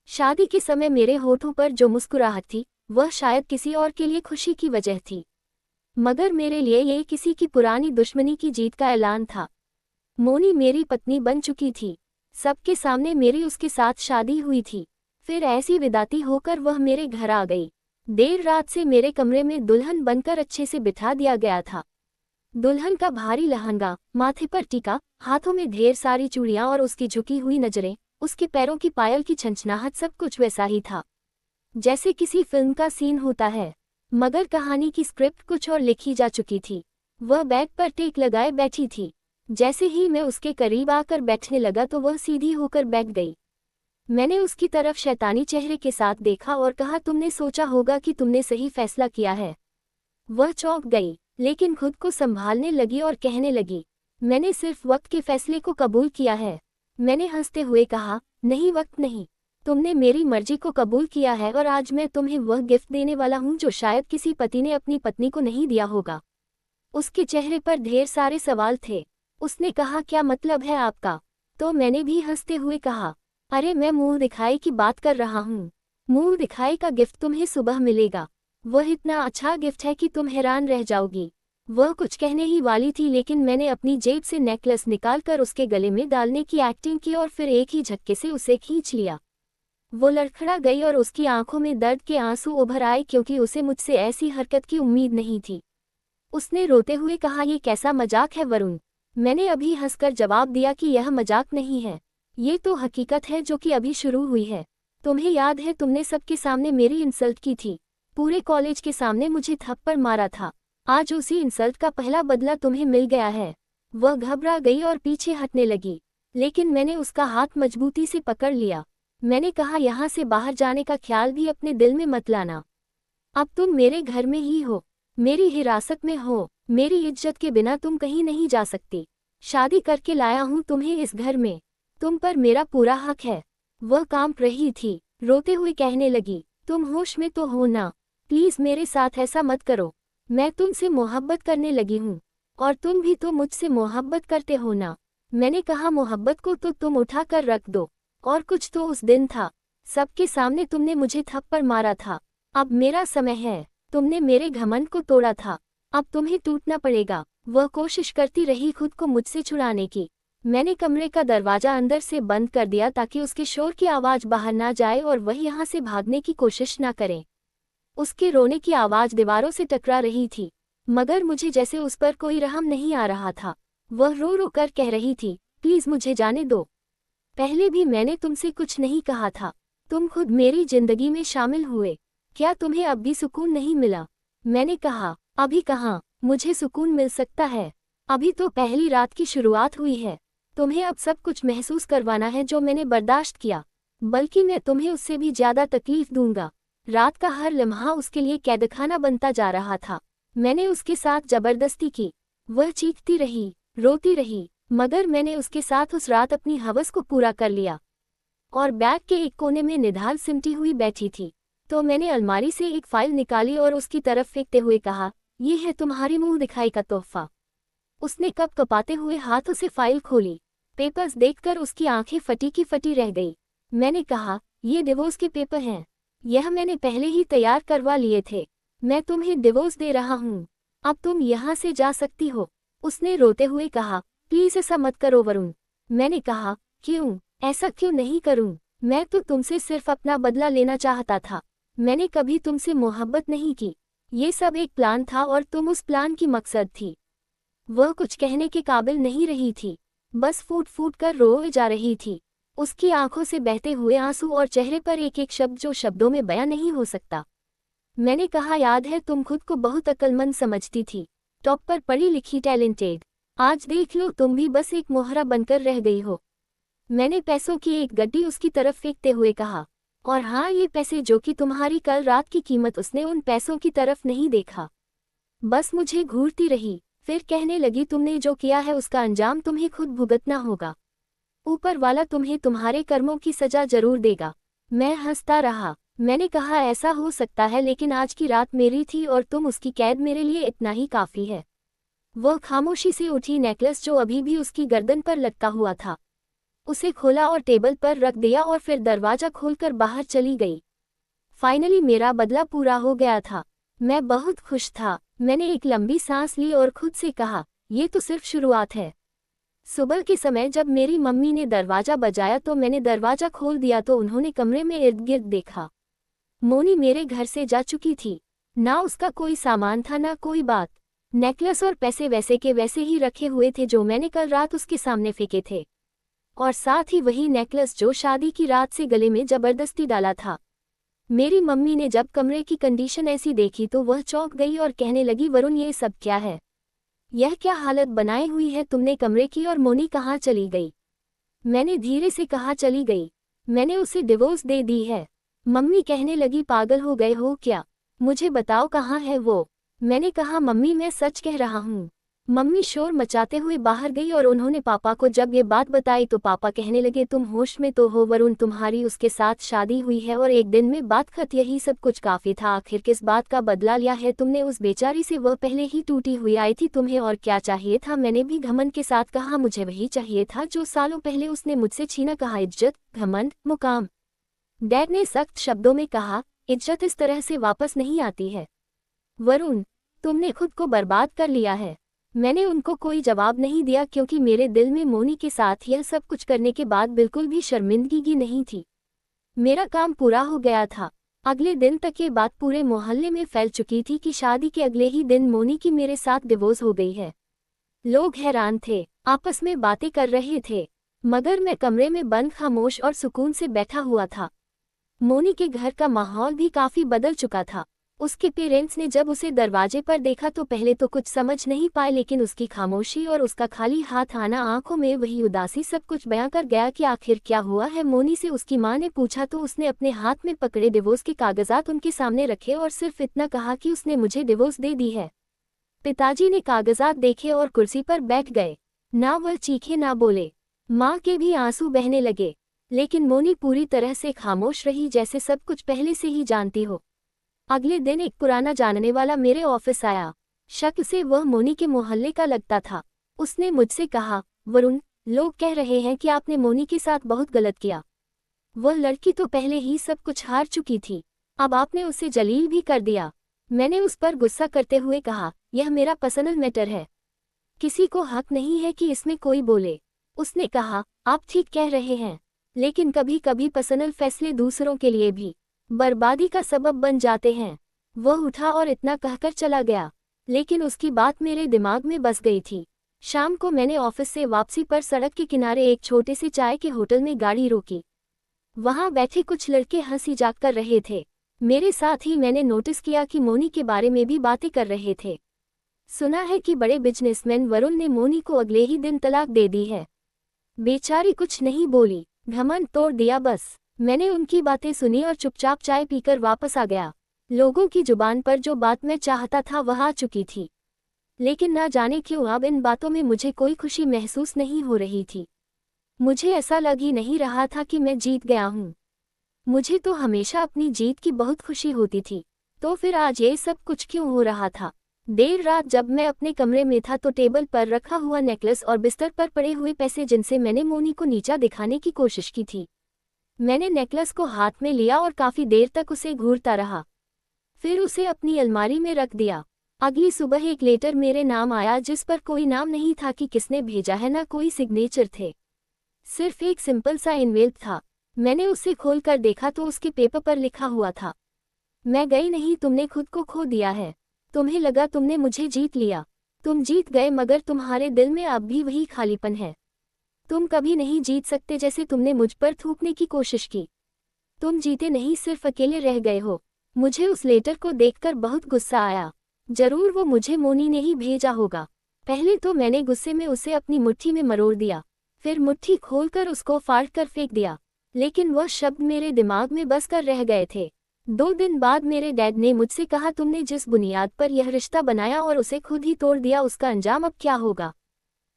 शादी के समय मेरे होठों पर जो मुस्कुराहट थी, वह शायद किसी और के लिए खुशी की वजह थी, मगर मेरे लिए ये किसी की पुरानी दुश्मनी की जीत का ऐलान था। मोनी मेरी पत्नी बन चुकी थी। सबके सामने मेरी उसके साथ शादी हुई थी। फिर ऐसी विदाती होकर वह मेरे घर आ गई। देर रात से मेरे कमरे में दुल्हन बनकर अच्छे से बिठा दिया गया था। दुल्हन का भारी लहंगा, माथे पर टीका, हाथों में ढेर सारी चूड़ियां और उसकी झुकी हुई नजरें, उसके पैरों की पायल की छनछनाहट, सब कुछ वैसा ही था जैसे किसी फिल्म का सीन होता है। मगर कहानी की स्क्रिप्ट कुछ और लिखी जा चुकी थी। वह बेड पर टेक लगाए बैठी थी। जैसे ही मैं उसके करीब आकर बैठने लगा तो वह सीधी होकर बैठ गई। मैंने उसकी तरफ शैतानी चेहरे के साथ देखा और कहा, तुमने सोचा होगा कि तुमने सही फैसला किया है। वह चौंक गई, लेकिन खुद को संभालने लगी और कहने लगी, मैंने सिर्फ वक्त के फैसले को कबूल किया है। मैंने हंसते हुए कहा, नहीं वक्त नहीं, तुमने मेरी मर्जी को कबूल किया है और आज मैं तुम्हें वह गिफ्ट देने वाला हूँ जो शायद किसी पति ने अपनी पत्नी को नहीं दिया होगा। उसके चेहरे पर ढेर सारे सवाल थे। उसने कहा, क्या मतलब है आपका? तो मैंने भी हंसते हुए कहा, अरे मैं मुंह दिखाई की बात कर रहा हूँ। मुंह दिखाई का गिफ्ट तुम्हें सुबह मिलेगा। वह इतना अच्छा गिफ्ट है कि तुम हैरान रह जाओगी। वह कुछ कहने ही वाली थी, लेकिन मैंने अपनी जेब से नेकलेस निकालकर उसके गले में डालने की एक्टिंग की और फिर एक ही झटके से उसे खींच लिया। वो लड़खड़ा गई और उसकी आंखों में दर्द के आंसू उभर आए, क्योंकि उसे मुझसे ऐसी हरकत की उम्मीद नहीं थी। उसने रोते हुए कहा, ये कैसा मजाक है वरुण? मैंने अभी हंसकर जवाब दिया कि यह मजाक नहीं है, ये तो हकीकत है जो कि अभी शुरू हुई है। तुम्हें याद है तुमने सबके सामने मेरी इंसल्ट की थी, पूरे कॉलेज के सामने मुझे थप्पड़ मारा था। आज उसी इंसल्ट का पहला बदला तुम्हें मिल गया है। वह घबरा गई और पीछे हटने लगी, लेकिन मैंने उसका हाथ मजबूती से पकड़ लिया। मैंने कहा, यहाँ से बाहर जाने का ख्याल भी अपने दिल में मत लाना। अब तुम मेरे घर में ही हो, मेरी हिरासत में हो, मेरी इज्जत के बिना तुम कहीं नहीं जा सकती। शादी करके लाया हूँ तुम्हें इस घर में, तुम पर मेरा पूरा हक है। वह कांप रही थी, रोते हुए कहने लगी, तुम होश में तो हो ना? प्लीज मेरे साथ ऐसा मत करो, मैं तुमसे मोहब्बत करने लगी हूँ, और तुम भी तो मुझसे मोहब्बत करते हो ना? मैंने कहा, मोहब्बत को तो तुम उठा कर रख दो, और कुछ तो उस दिन था, सबके सामने तुमने मुझे थप्पड़ मारा था। अब मेरा समय है, तुमने मेरे घमंड को तोड़ा था, अब तुम्हें टूटना पड़ेगा। वह कोशिश करती रही खुद को मुझसे छुड़ाने की। मैंने कमरे का दरवाजा अंदर से बंद कर दिया ताकि उसके शोर की आवाज बाहर ना जाए और वह यहाँ से भागने की कोशिश ना करे। उसके रोने की आवाज दीवारों से टकरा रही थी, मगर मुझे जैसे उस पर कोई रहम नहीं आ रहा था। वह रो रो कर कह रही थी, प्लीज मुझे जाने दो। पहले भी मैंने तुमसे कुछ नहीं कहा था, तुम खुद मेरी जिंदगी में शामिल हुए, क्या तुम्हें अब भी सुकून नहीं मिला? मैंने कहा, अभी कहाँ मुझे सुकून मिल सकता है, अभी तो पहली रात की शुरुआत हुई है। तुम्हें अब सब कुछ महसूस करवाना है जो मैंने बर्दाश्त किया, बल्कि मैं तुम्हें उससे भी ज्यादा तकलीफ दूंगा। रात का हर लम्हा उसके लिए कैदखाना बनता जा रहा था। मैंने उसके साथ जबरदस्ती की, वह चीखती रही, रोती रही, मगर मैंने उसके साथ उस रात अपनी हवस को पूरा कर लिया। और बैग के एक कोने में निढाल सिमटी हुई बैठी थी, तो मैंने अलमारी से एक फाइल निकाली और उसकी तरफ फेंकते हुए कहा, ये है तुम्हारी मुंह दिखाई का तोहफा। उसने कप कपाते हुए हाथों से फाइल खोली। पेपर्स देखकर उसकी आंखें फटी की फटी रह गई। मैंने कहा, ये डिवोर्स के पेपर हैं, यह मैंने पहले ही तैयार करवा लिए थे। मैं तुम्हें डिवोर्स दे रहा हूँ, अब तुम यहाँ से जा सकती हो। उसने रोते हुए कहा, प्लीज ऐसा मत करो वरुण। मैंने कहा, क्यों, ऐसा क्यों नहीं करूं? मैं तो तुमसे सिर्फ अपना बदला लेना चाहता था, मैंने कभी तुमसे मोहब्बत नहीं की। ये सब एक प्लान था और तुम उस प्लान की मकसद थी। वह कुछ कहने के काबिल नहीं रही थी, बस फूट फूट कर रोए जा रही थी। उसकी आंखों से बहते हुए आंसू और चेहरे पर एक एक शब्द जो शब्दों में बयां नहीं हो सकता। मैंने कहा, याद है तुम खुद को बहुत अक्लमंद समझती थी, टॉप पर पढ़ी लिखी, टैलेंटेड। आज देख लो तुम भी बस एक मोहरा बनकर रह गई हो। मैंने पैसों की एक गड्डी उसकी तरफ फेंकते हुए कहा, और हाँ, ये पैसे जो कि तुम्हारी कल रात की कीमत। उसने उन पैसों की तरफ नहीं देखा, बस मुझे घूरती रही। फिर कहने लगी, तुमने जो किया है उसका अंजाम तुम्हें खुद भुगतना होगा। ऊपर वाला तुम्हें तुम्हारे कर्मों की सजा जरूर देगा। मैं हंसता रहा। मैंने कहा, ऐसा हो सकता है, लेकिन आज की रात मेरी थी और तुम उसकी कैद, मेरे लिए इतना ही काफी है। वह खामोशी से उठी। नेकलेस जो अभी भी उसकी गर्दन पर लटका हुआ था, उसे खोला और टेबल पर रख दिया और फिर दरवाजा खोलकर बाहर चली गई। फाइनली मेरा बदला पूरा हो गया था। मैं बहुत खुश था। मैंने एक लंबी सांस ली और खुद से कहा, ये तो सिर्फ शुरुआत है। सुबह के समय जब मेरी मम्मी ने दरवाजा बजाया तो मैंने दरवाजा खोल दिया तो उन्होंने कमरे में इर्द गिर्द देखा। मोनी मेरे घर से जा चुकी थी, ना उसका कोई सामान था ना कोई बात। नेकलेस और पैसे वैसे के वैसे ही रखे हुए थे जो मैंने कल रात उसके सामने फेंके थे, और साथ ही वही नेकलेस जो शादी की रात से गले में जबरदस्ती डाला था। मेरी मम्मी ने जब कमरे की कंडीशन ऐसी देखी तो वह चौंक गई और कहने लगी, वरुण ये सब क्या है? यह क्या हालत बनाई हुई है तुमने कमरे की? और मोनी कहाँ चली गई? मैंने धीरे से कहा, चली गई, मैंने उसे डिवोर्स दे दी है। मम्मी कहने लगी, पागल हो गए हो क्या? मुझे बताओ कहाँ है वो? मैंने कहा, मम्मी मैं सच कह रहा हूँ। मम्मी शोर मचाते हुए बाहर गई और उन्होंने पापा को जब ये बात बताई तो पापा कहने लगे, तुम होश में तो हो वरुण? तुम्हारी उसके साथ शादी हुई है और एक दिन में बात खत्म, यही सब कुछ काफी था। आखिर किस बात का बदला लिया है तुमने उस बेचारी से? वह पहले ही टूटी हुई आई थी, तुम्हें और क्या चाहिए था? मैंने भी घमंड के साथ कहा, मुझे वही चाहिए था जो सालों पहले उसने मुझसे छीना। कहा, इज्जत, घमंड, मुकाम। डैड ने सख्त शब्दों में कहा, इज्जत इस तरह से वापस नहीं आती है वरुण, तुमने खुद को बर्बाद कर लिया है। मैंने उनको कोई जवाब नहीं दिया क्योंकि मेरे दिल में मोनी के साथ यह सब कुछ करने के बाद बिल्कुल भी शर्मिंदगी नहीं थी। मेरा काम पूरा हो गया था। अगले दिन तक ये बात पूरे मोहल्ले में फैल चुकी थी कि शादी के अगले ही दिन मोनी की मेरे साथ डिवोर्स हो गई है। लोग हैरान थे। आपस में बातें कर रहे थे, मगर मैं कमरे में बंद खामोश और सुकून से बैठा हुआ था। मोनी के घर का माहौल भी काफी बदल चुका था। उसके पेरेंट्स ने जब उसे दरवाजे पर देखा तो पहले तो कुछ समझ नहीं पाए, लेकिन उसकी खामोशी और उसका खाली हाथ आना, आंखों में वही उदासी, सब कुछ बयां कर गया कि आखिर क्या हुआ है। मोनी से उसकी मां ने पूछा तो उसने अपने हाथ में पकड़े डिवोर्स के कागजात उनके सामने रखे और सिर्फ इतना कहा कि उसने मुझे डिवोर्स दे दी है। पिताजी ने कागजात देखे और कुर्सी पर बैठ गए। ना वह चीखे ना बोले, माँ के भी आंसू बहने लगे, लेकिन मोनी पूरी तरह से खामोश रही, जैसे सब कुछ पहले से ही जानती हो। अगले दिन एक पुराना जानने वाला मेरे ऑफिस आया। शक से वह मोनी के मोहल्ले का लगता था। उसने मुझसे कहा, वरुण, लोग कह रहे हैं कि आपने मोनी के साथ बहुत गलत किया। वह लड़की तो पहले ही सब कुछ हार चुकी थी, अब आपने उसे जलील भी कर दिया। मैंने उस पर गुस्सा करते हुए कहा, यह मेरा पर्सनल मैटर है, किसी को हक नहीं है कि इसमें कोई बोले। उसने कहा, आप ठीक कह रहे हैं, लेकिन कभी कभी पर्सनल फैसले दूसरों के लिए भी बर्बादी का सबब बन जाते हैं। वह उठा और इतना कहकर चला गया, लेकिन उसकी बात मेरे दिमाग में बस गई थी। शाम को मैंने ऑफिस से वापसी पर सड़क के किनारे एक छोटे से चाय के होटल में गाड़ी रोकी। वहां बैठे कुछ लड़के हंसी मजाक कर रहे थे। मेरे साथ ही मैंने नोटिस किया कि मोनी के बारे में भी बातें कर रहे थे। सुना है कि बड़े बिजनेसमैन वरुण ने मोनी को अगले ही दिन तलाक दे दी है। बेचारी कुछ नहीं बोली, घमंड तोड़ दिया बस। मैंने उनकी बातें सुनी और चुपचाप चाय पीकर वापस आ गया। लोगों की जुबान पर जो बात मैं चाहता था वह आ चुकी थी, लेकिन ना जाने क्यों अब इन बातों में मुझे कोई खुशी महसूस नहीं हो रही थी। मुझे ऐसा लग ही नहीं रहा था कि मैं जीत गया हूँ। मुझे तो हमेशा अपनी जीत की बहुत खुशी होती थी, तो फिर आज ये सब कुछ क्यों हो रहा था। देर रात जब मैं अपने कमरे में था तो टेबल पर रखा हुआ नेकलेस और बिस्तर पर पड़े हुए पैसे जिनसे मैंने मोनी को नीचा दिखाने की कोशिश की थी, मैंने नेकलेस को हाथ में लिया और काफी देर तक उसे घूरता रहा, फिर उसे अपनी अलमारी में रख दिया। अगली सुबह एक लेटर मेरे नाम आया, जिस पर कोई नाम नहीं था कि किसने भेजा है, ना कोई सिग्नेचर थे, सिर्फ एक सिंपल सा इनवेल्प था। मैंने उसे खोलकर देखा तो उसके पेपर पर लिखा हुआ था, मैं गई नहीं, तुमने खुद को खो दिया है। तुम्हें लगा तुमने मुझे जीत लिया, तुम जीत गए, मगर तुम्हारे दिल में अब भी वही खालीपन है। तुम कभी नहीं जीत सकते, जैसे तुमने मुझ पर थूकने की कोशिश की। तुम जीते नहीं, सिर्फ अकेले रह गए हो। मुझे उस लेटर को देखकर बहुत गुस्सा आया। जरूर वो मुझे मोनी ने ही भेजा होगा। पहले तो मैंने गुस्से में उसे अपनी मुट्ठी में मरोड़ दिया, फिर मुट्ठी खोलकर उसको फाड़ कर फेंक दिया, लेकिन वह शब्द मेरे दिमाग में बस कर रह गए थे। 2 दिन बाद मेरे डैड ने मुझसे कहा, तुमने जिस बुनियाद पर यह रिश्ता बनाया और उसे खुद ही तोड़ दिया, उसका अंजाम अब क्या होगा।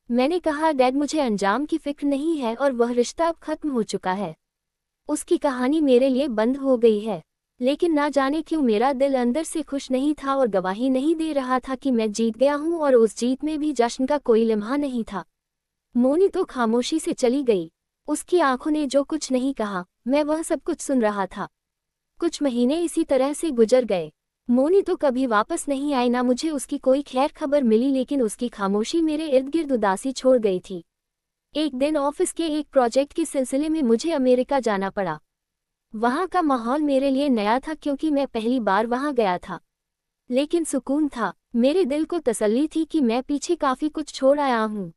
मैंने कहा, डैड, मुझे अंजाम की फिक्र नहीं है और वह रिश्ता अब खत्म हो चुका है। उसकी कहानी मेरे लिए बंद हो गई है। लेकिन ना जाने क्यों मेरा दिल अंदर से खुश नहीं था और गवाही नहीं दे रहा था कि मैं जीत गया हूँ, और उस जीत में भी जश्न का कोई लम्हा नहीं था। मोनी तो खामोशी से चली गई। उसकी आंखों ने जो कुछ नहीं कहा, मैं वह सब कुछ सुन रहा था। कुछ महीने इसी तरह से गुजर गए। मोनी तो कभी वापस नहीं आई, ना मुझे उसकी कोई खैर खबर मिली, लेकिन उसकी खामोशी मेरे इर्द गिर्द उदासी छोड़ गई थी। एक दिन ऑफिस के एक प्रोजेक्ट के सिलसिले में मुझे अमेरिका जाना पड़ा। वहाँ का माहौल मेरे लिए नया था, क्योंकि मैं पहली बार वहाँ गया था। लेकिन सुकून था, मेरे दिल को तसल्ली थी कि मैं पीछे काफ़ी कुछ छोड़ आया हूँ।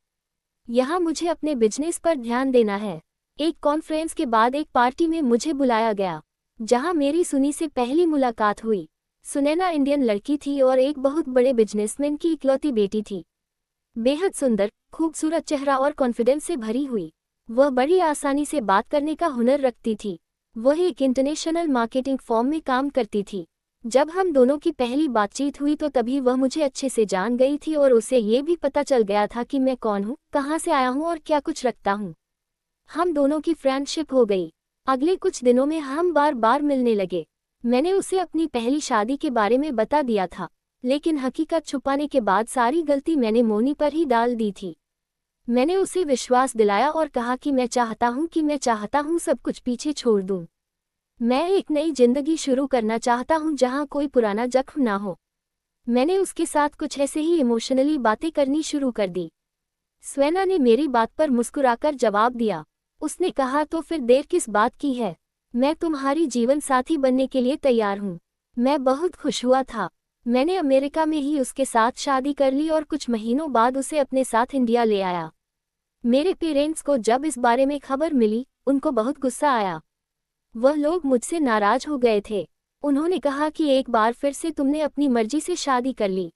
यहाँ मुझे अपने बिजनेस पर ध्यान देना है। एक कॉन्फ्रेंस के बाद एक पार्टी में मुझे बुलाया गया, जहाँ मेरी सुनी से पहली मुलाकात हुई। सुनैना इंडियन लड़की थी और एक बहुत बड़े बिजनेसमैन की इकलौती बेटी थी। बेहद सुंदर, खूबसूरत चेहरा और कॉन्फिडेंस से भरी हुई। वह बड़ी आसानी से बात करने का हुनर रखती थी। वह एक इंटरनेशनल मार्केटिंग फर्म में काम करती थी। जब हम दोनों की पहली बातचीत हुई तो तभी वह मुझे अच्छे से जान गई थी और उसे ये भी पता चल गया था कि मैं कौन हूँ, कहाँ से आया हूँ और क्या कुछ रखता हूँ। हम दोनों की फ्रेंडशिप हो गई। अगले कुछ दिनों में हम बार बार मिलने लगे। मैंने उसे अपनी पहली शादी के बारे में बता दिया था, लेकिन हकीकत छुपाने के बाद सारी गलती मैंने मोनी पर ही डाल दी थी। मैंने उसे विश्वास दिलाया और कहा कि मैं चाहता हूँ सब कुछ पीछे छोड़ दूँ। मैं एक नई जिंदगी शुरू करना चाहता हूँ, जहाँ कोई पुराना जख्म ना हो। मैंने उसके साथ कुछ ऐसे ही इमोशनली बातें करनी शुरू कर दी। स्वेना ने मेरी बात पर मुस्कुराकर जवाब दिया। उसने कहा, तो फिर देर किस बात की है, मैं तुम्हारी जीवन साथी बनने के लिए तैयार हूँ। मैं बहुत खुश हुआ था। मैंने अमेरिका में ही उसके साथ शादी कर ली और कुछ महीनों बाद उसे अपने साथ इंडिया ले आया। मेरे पेरेंट्स को जब इस बारे में खबर मिली, उनको बहुत गुस्सा आया। वह लोग मुझसे नाराज हो गए थे। उन्होंने कहा कि एक बार फिर से तुमने अपनी मर्जी से शादी कर ली,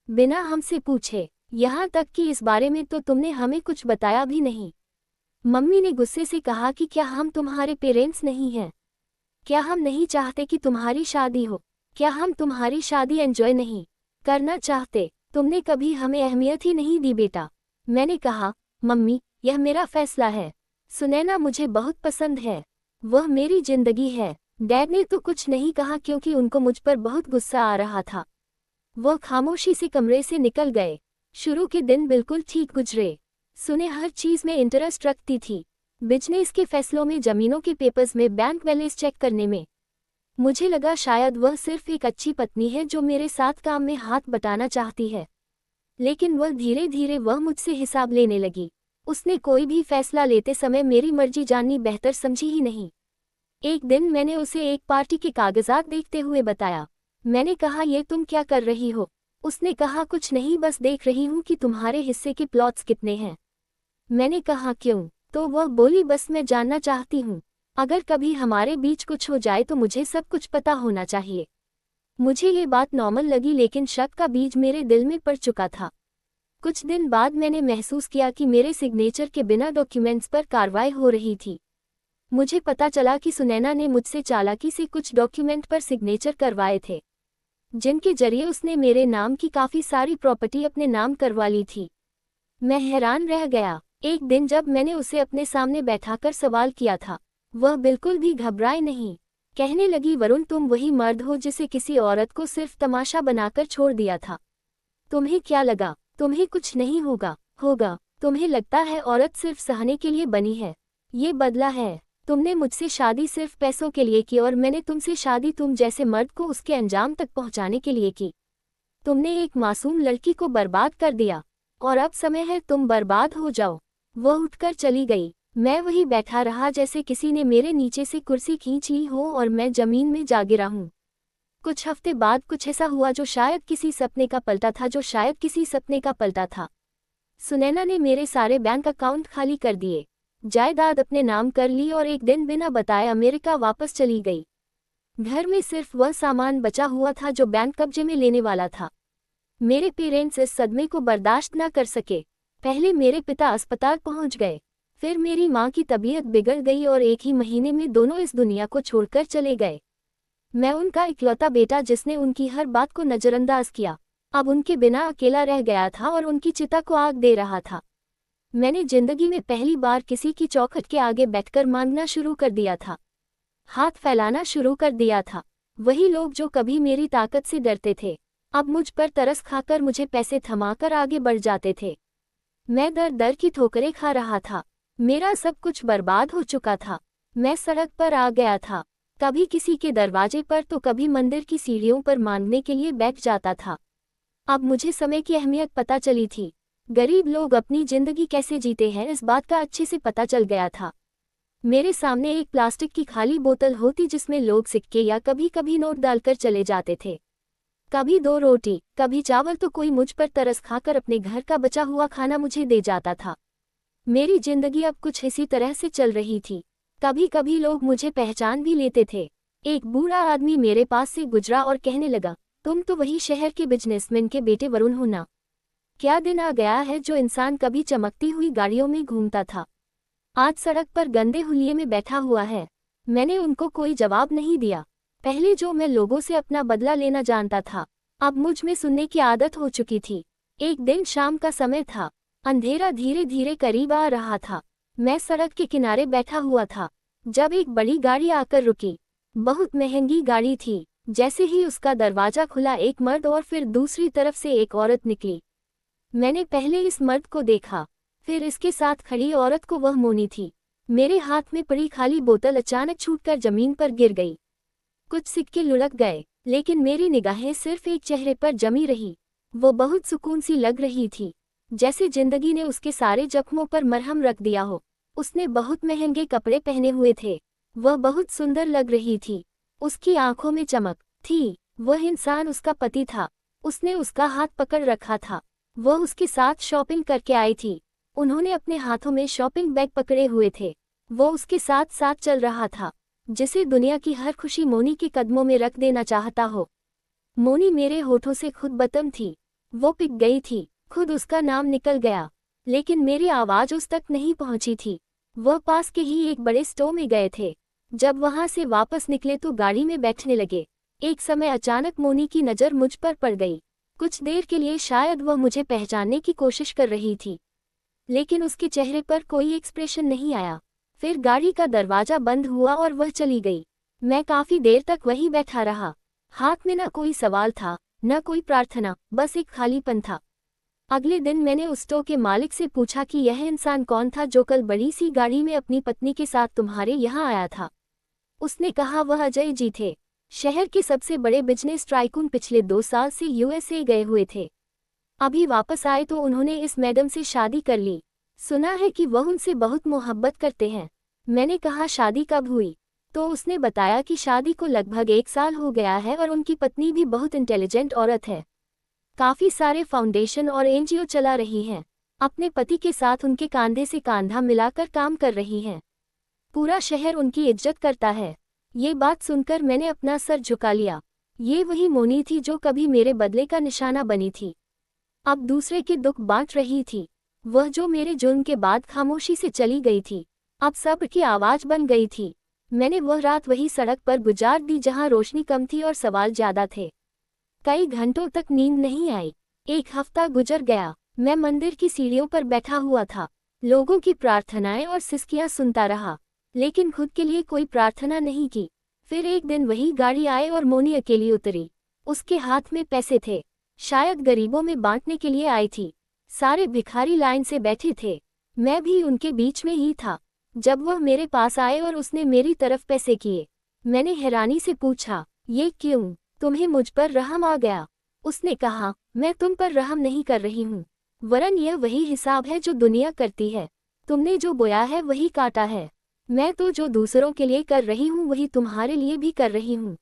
बिना हमसे पूछे। यहाँ तक कि इस बारे में तो तुमने हमें कुछ बताया भी नहीं। मम्मी ने गुस्से से कहा कि क्या हम तुम्हारे पेरेंट्स नहीं हैं? क्या हम नहीं चाहते कि तुम्हारी शादी हो? क्या हम तुम्हारी शादी एंजॉय नहीं करना चाहते? तुमने कभी हमें अहमियत ही नहीं दी बेटा। मैंने कहा, मम्मी, यह मेरा फैसला है। सुनैना मुझे बहुत पसंद है, वह मेरी जिंदगी है। डैड ने तो कुछ नहीं कहा क्योंकि उनको मुझ पर बहुत गुस्सा आ रहा था। वह खामोशी से कमरे से निकल गए। शुरू के दिन बिल्कुल ठीक गुजरे। सुने हर चीज में इंटरेस्ट रखती थी, बिजनेस के फैसलों में, जमीनों के पेपर्स में, बैंक बैलेंस चेक करने में। मुझे लगा शायद वह सिर्फ एक अच्छी पत्नी है जो मेरे साथ काम में हाथ बटाना चाहती है। लेकिन वह धीरे धीरे वह मुझसे हिसाब लेने लगी। उसने कोई भी फैसला लेते समय मेरी मर्जी जाननी बेहतर समझी ही नहीं। एक दिन मैंने उसे एक पार्टी के कागजात देखते हुए बताया। मैंने कहा, ये तुम क्या कर रही हो? उसने कहा, कुछ नहीं, बस देख रही हूँ कि तुम्हारे हिस्से के प्लॉट्स कितने हैं। मैंने कहा, क्यों? तो वह बोली, बस मैं जानना चाहती हूँ। अगर कभी हमारे बीच कुछ हो जाए तो मुझे सब कुछ पता होना चाहिए। मुझे ये बात नॉर्मल लगी, लेकिन शक का बीज मेरे दिल में पड़ चुका था। कुछ दिन बाद मैंने महसूस किया कि मेरे सिग्नेचर के बिना डॉक्यूमेंट्स पर कार्रवाई हो रही थी। मुझे पता चला कि सुनैना ने मुझसे चालाकी से कुछ डॉक्यूमेंट पर सिग्नेचर करवाए थे, जिनके जरिए उसने मेरे नाम की काफ़ी सारी प्रॉपर्टी अपने नाम करवा ली थी। मैं हैरान रह गया। एक दिन जब मैंने उसे अपने सामने बैठाकर सवाल किया था, वह बिल्कुल भी घबराई नहीं। कहने लगी, वरुण, तुम वही मर्द हो जिसे किसी औरत को सिर्फ तमाशा बनाकर छोड़ दिया था। तुम्हें क्या लगा तुम्हें कुछ नहीं होगा? तुम्हें लगता है औरत सिर्फ सहने के लिए बनी है? ये बदला है। तुमने मुझसे शादी सिर्फ पैसों के लिए की और मैंने तुमसे शादी तुम जैसे मर्द को उसके अंजाम तक पहुंचाने के लिए की। तुमने एक मासूम लड़की को बर्बाद कर दिया और अब समय है तुम बर्बाद हो जाओ। वह उठकर चली गई। मैं वहीं बैठा रहा जैसे किसी ने मेरे नीचे से कुर्सी खींच ली हो और मैं जमीन में जा गिरा हूँ। कुछ हफ्ते बाद कुछ ऐसा हुआ जो शायद किसी सपने का पलटा था। सुनैना ने मेरे सारे बैंक अकाउंट खाली कर दिए, जायदाद अपने नाम कर ली और एक दिन बिना बताए अमेरिका वापस चली गई। घर में सिर्फ वह सामान बचा हुआ था जो बैंक कब्जे में लेने वाला था। मेरे पेरेंट्स इस सदमे को बर्दाश्त न कर सके। पहले मेरे पिता अस्पताल पहुंच गए, फिर मेरी मां की तबीयत बिगड़ गई और एक ही महीने में दोनों इस दुनिया को छोड़कर चले गए। मैं उनका इकलौता बेटा जिसने उनकी हर बात को नज़रअंदाज किया, अब उनके बिना अकेला रह गया था और उनकी चिता को आग दे रहा था। मैंने जिंदगी में पहली बार किसी की चौखट के आगे बैठकर मांगना शुरू कर दिया था, हाथ फैलाना शुरू कर दिया था। वही लोग जो कभी मेरी ताकत से डरते थे, अब मुझ पर तरस खाकर मुझे पैसे थमाकर आगे बढ़ जाते थे। मैं दर दर की ठोकरें खा रहा था। मेरा सब कुछ बर्बाद हो चुका था। मैं सड़क पर आ गया था, कभी किसी के दरवाजे पर तो कभी मंदिर की सीढ़ियों पर मांगने के लिए बैठ जाता था। अब मुझे समय की अहमियत पता चली थी। गरीब लोग अपनी जिंदगी कैसे जीते हैं इस बात का अच्छे से पता चल गया था। मेरे सामने एक प्लास्टिक की खाली बोतल होती जिसमें लोग सिक्के या कभी कभी नोट डालकर चले जाते थे। कभी 2 रोटी, कभी चावल, तो कोई मुझ पर तरस खाकर अपने घर का बचा हुआ खाना मुझे दे जाता था। मेरी जिंदगी अब कुछ इसी तरह से चल रही थी। कभी कभी लोग मुझे पहचान भी लेते थे। एक बूढ़ा आदमी मेरे पास से गुजरा और कहने लगा, तुम तो वही शहर के बिजनेसमैन के बेटे वरुण हो ना? क्या दिन आ गया है जो इंसान कभी चमकती हुई गाड़ियों में घूमता था, आज सड़क पर गंदे हुलिये में बैठा हुआ है। मैंने उनको कोई जवाब नहीं दिया। पहले जो मैं लोगों से अपना बदला लेना जानता था, अब मुझ में सुनने की आदत हो चुकी थी। एक दिन शाम का समय था, अंधेरा धीरे धीरे करीब आ रहा था। मैं सड़क के किनारे बैठा हुआ था जब एक बड़ी गाड़ी आकर रुकी। बहुत महंगी गाड़ी थी। जैसे ही उसका दरवाजा खुला, एक मर्द और फिर दूसरी तरफ से एक औरत निकली। मैंने पहले इस मर्द को देखा, फिर इसके साथ खड़ी औरत को। वह मौनी थी। मेरे हाथ में पड़ी खाली बोतल अचानक छूटकर जमीन पर गिर गई। कुछ सिक्के लुढ़क गए, लेकिन मेरी निगाहें सिर्फ एक चेहरे पर जमी रही। वो बहुत सुकून सी लग रही थी, जैसे जिंदगी ने उसके सारे जख्मों पर मरहम रख दिया हो। उसने बहुत महंगे कपड़े पहने हुए थे। वह बहुत सुंदर लग रही थी। उसकी आंखों में चमक थी। वह इंसान उसका पति था। उसने उसका हाथ पकड़ रखा था। वह उसके साथ शॉपिंग करके आई थी। उन्होंने अपने हाथों में शॉपिंग बैग पकड़े हुए थे। वो उसके साथ साथ चल रहा था, जिसे दुनिया की हर खुशी मोनी के कदमों में रख देना चाहता हो। मोनी मेरे होठों से खुद बदम थी। वो पिघ गई थी, खुद उसका नाम निकल गया, लेकिन मेरी आवाज़ उस तक नहीं पहुंची थी। वह पास के ही एक बड़े स्टोर में गए थे। जब वहां से वापस निकले तो गाड़ी में बैठने लगे। एक समय अचानक मोनी की नज़र मुझ पर पड़ गई। कुछ देर के लिए शायद वह मुझे पहचानने की कोशिश कर रही थी, लेकिन उसके चेहरे पर कोई एक्सप्रेशन नहीं आया। फिर गाड़ी का दरवाज़ा बंद हुआ और वह चली गई। मैं काफ़ी देर तक वहीं बैठा रहा। हाथ में न कोई सवाल था, न कोई प्रार्थना, बस एक खालीपन था। अगले दिन मैंने उस स्टोर के मालिक से पूछा कि यह इंसान कौन था जो कल बड़ी सी गाड़ी में अपनी पत्नी के साथ तुम्हारे यहाँ आया था। उसने कहा वह अजय जी थे, शहर के सबसे बड़े बिजनेस टाइकून। पिछले 2 साल से यूएसए गए हुए थे। अभी वापस आए तो उन्होंने इस मैडम से शादी कर ली। सुना है कि वह उनसे बहुत मोहब्बत करते हैं। मैंने कहा शादी कब हुई? तो उसने बताया कि शादी को लगभग 1 साल हो गया है और उनकी पत्नी भी बहुत इंटेलिजेंट औरत है। काफ़ी सारे फाउंडेशन और एनजीओ चला रही हैं। अपने पति के साथ उनके कंधे से कंधा मिलाकर काम कर रही हैं। पूरा शहर उनकी इज्जत करता है। ये बात सुनकर मैंने अपना सर झुका लिया। ये वही मोनी थी जो कभी मेरे बदले का निशाना बनी थी, अब दूसरे के दुख बांट रही थी। वह जो मेरे जुर्म के बाद खामोशी से चली गई थी, अब सब्र की आवाज़ बन गई थी। मैंने वह रात वही सड़क पर गुजार दी जहां रोशनी कम थी और सवाल ज़्यादा थे। कई घंटों तक नींद नहीं आई। 1 हफ्ता गुजर गया। मैं मंदिर की सीढ़ियों पर बैठा हुआ था, लोगों की प्रार्थनाएं और सिसकियां सुनता रहा, लेकिन खुद के लिए कोई प्रार्थना नहीं की। फिर एक दिन वही गाड़ी आए और मोनी अकेली उतरी। उसके हाथ में पैसे थे, शायद गरीबों में बांटने के लिए आई थी। सारे भिखारी लाइन से बैठे थे, मैं भी उनके बीच में ही था। जब वह मेरे पास आए और उसने मेरी तरफ पैसे किए, मैंने हैरानी से पूछा, ये क्यों? तुम्हें मुझ पर रहम आ गया? उसने कहा, मैं तुम पर रहम नहीं कर रही हूँ, वरन यह वही हिसाब है जो दुनिया करती है। तुमने जो बोया है वही काटा है। मैं तो जो दूसरों के लिए कर रही हूँ वही तुम्हारे लिए भी कर रही हूँ।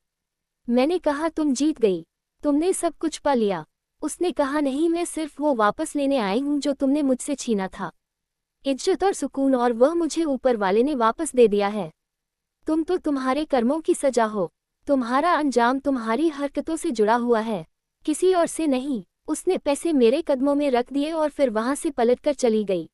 मैंने कहा, तुम जीत गई, तुमने सब कुछ पा लिया। उसने कहा, नहीं, मैं सिर्फ वो वापस लेने आई हूँ जो तुमने मुझसे छीना था, इज्जत और सुकून, और वह मुझे ऊपर वाले ने वापस दे दिया है। तुम तो तुम्हारे कर्मों की सजा हो। तुम्हारा अंजाम तुम्हारी हरकतों से जुड़ा हुआ है, किसी और से नहीं। उसने पैसे मेरे कदमों में रख दिए और फिर वहां से पलटकर चली गई।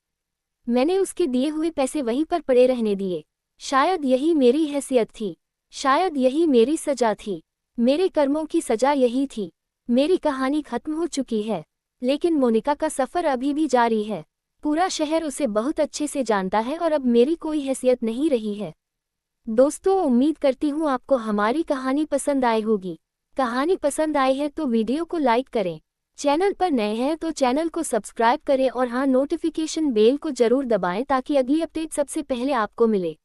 मैंने उसके दिए हुए पैसे वहीं पर पड़े रहने दिए। शायद यही मेरी हैसियत थी, शायद यही मेरी सजा थी। मेरे कर्मों की सजा यही थी। मेरी कहानी खत्म हो चुकी है, लेकिन मोनिका का सफ़र अभी भी जारी है। पूरा शहर उसे बहुत अच्छे से जानता है और अब मेरी कोई हैसियत नहीं रही है। दोस्तों, उम्मीद करती हूँ आपको हमारी कहानी पसंद आई होगी। कहानी पसंद आई है तो वीडियो को लाइक करें, चैनल पर नए हैं तो चैनल को सब्सक्राइब करें और हाँ, नोटिफिकेशन बेल को जरूर दबाएं ताकि अगली अपडेट सबसे पहले आपको मिले।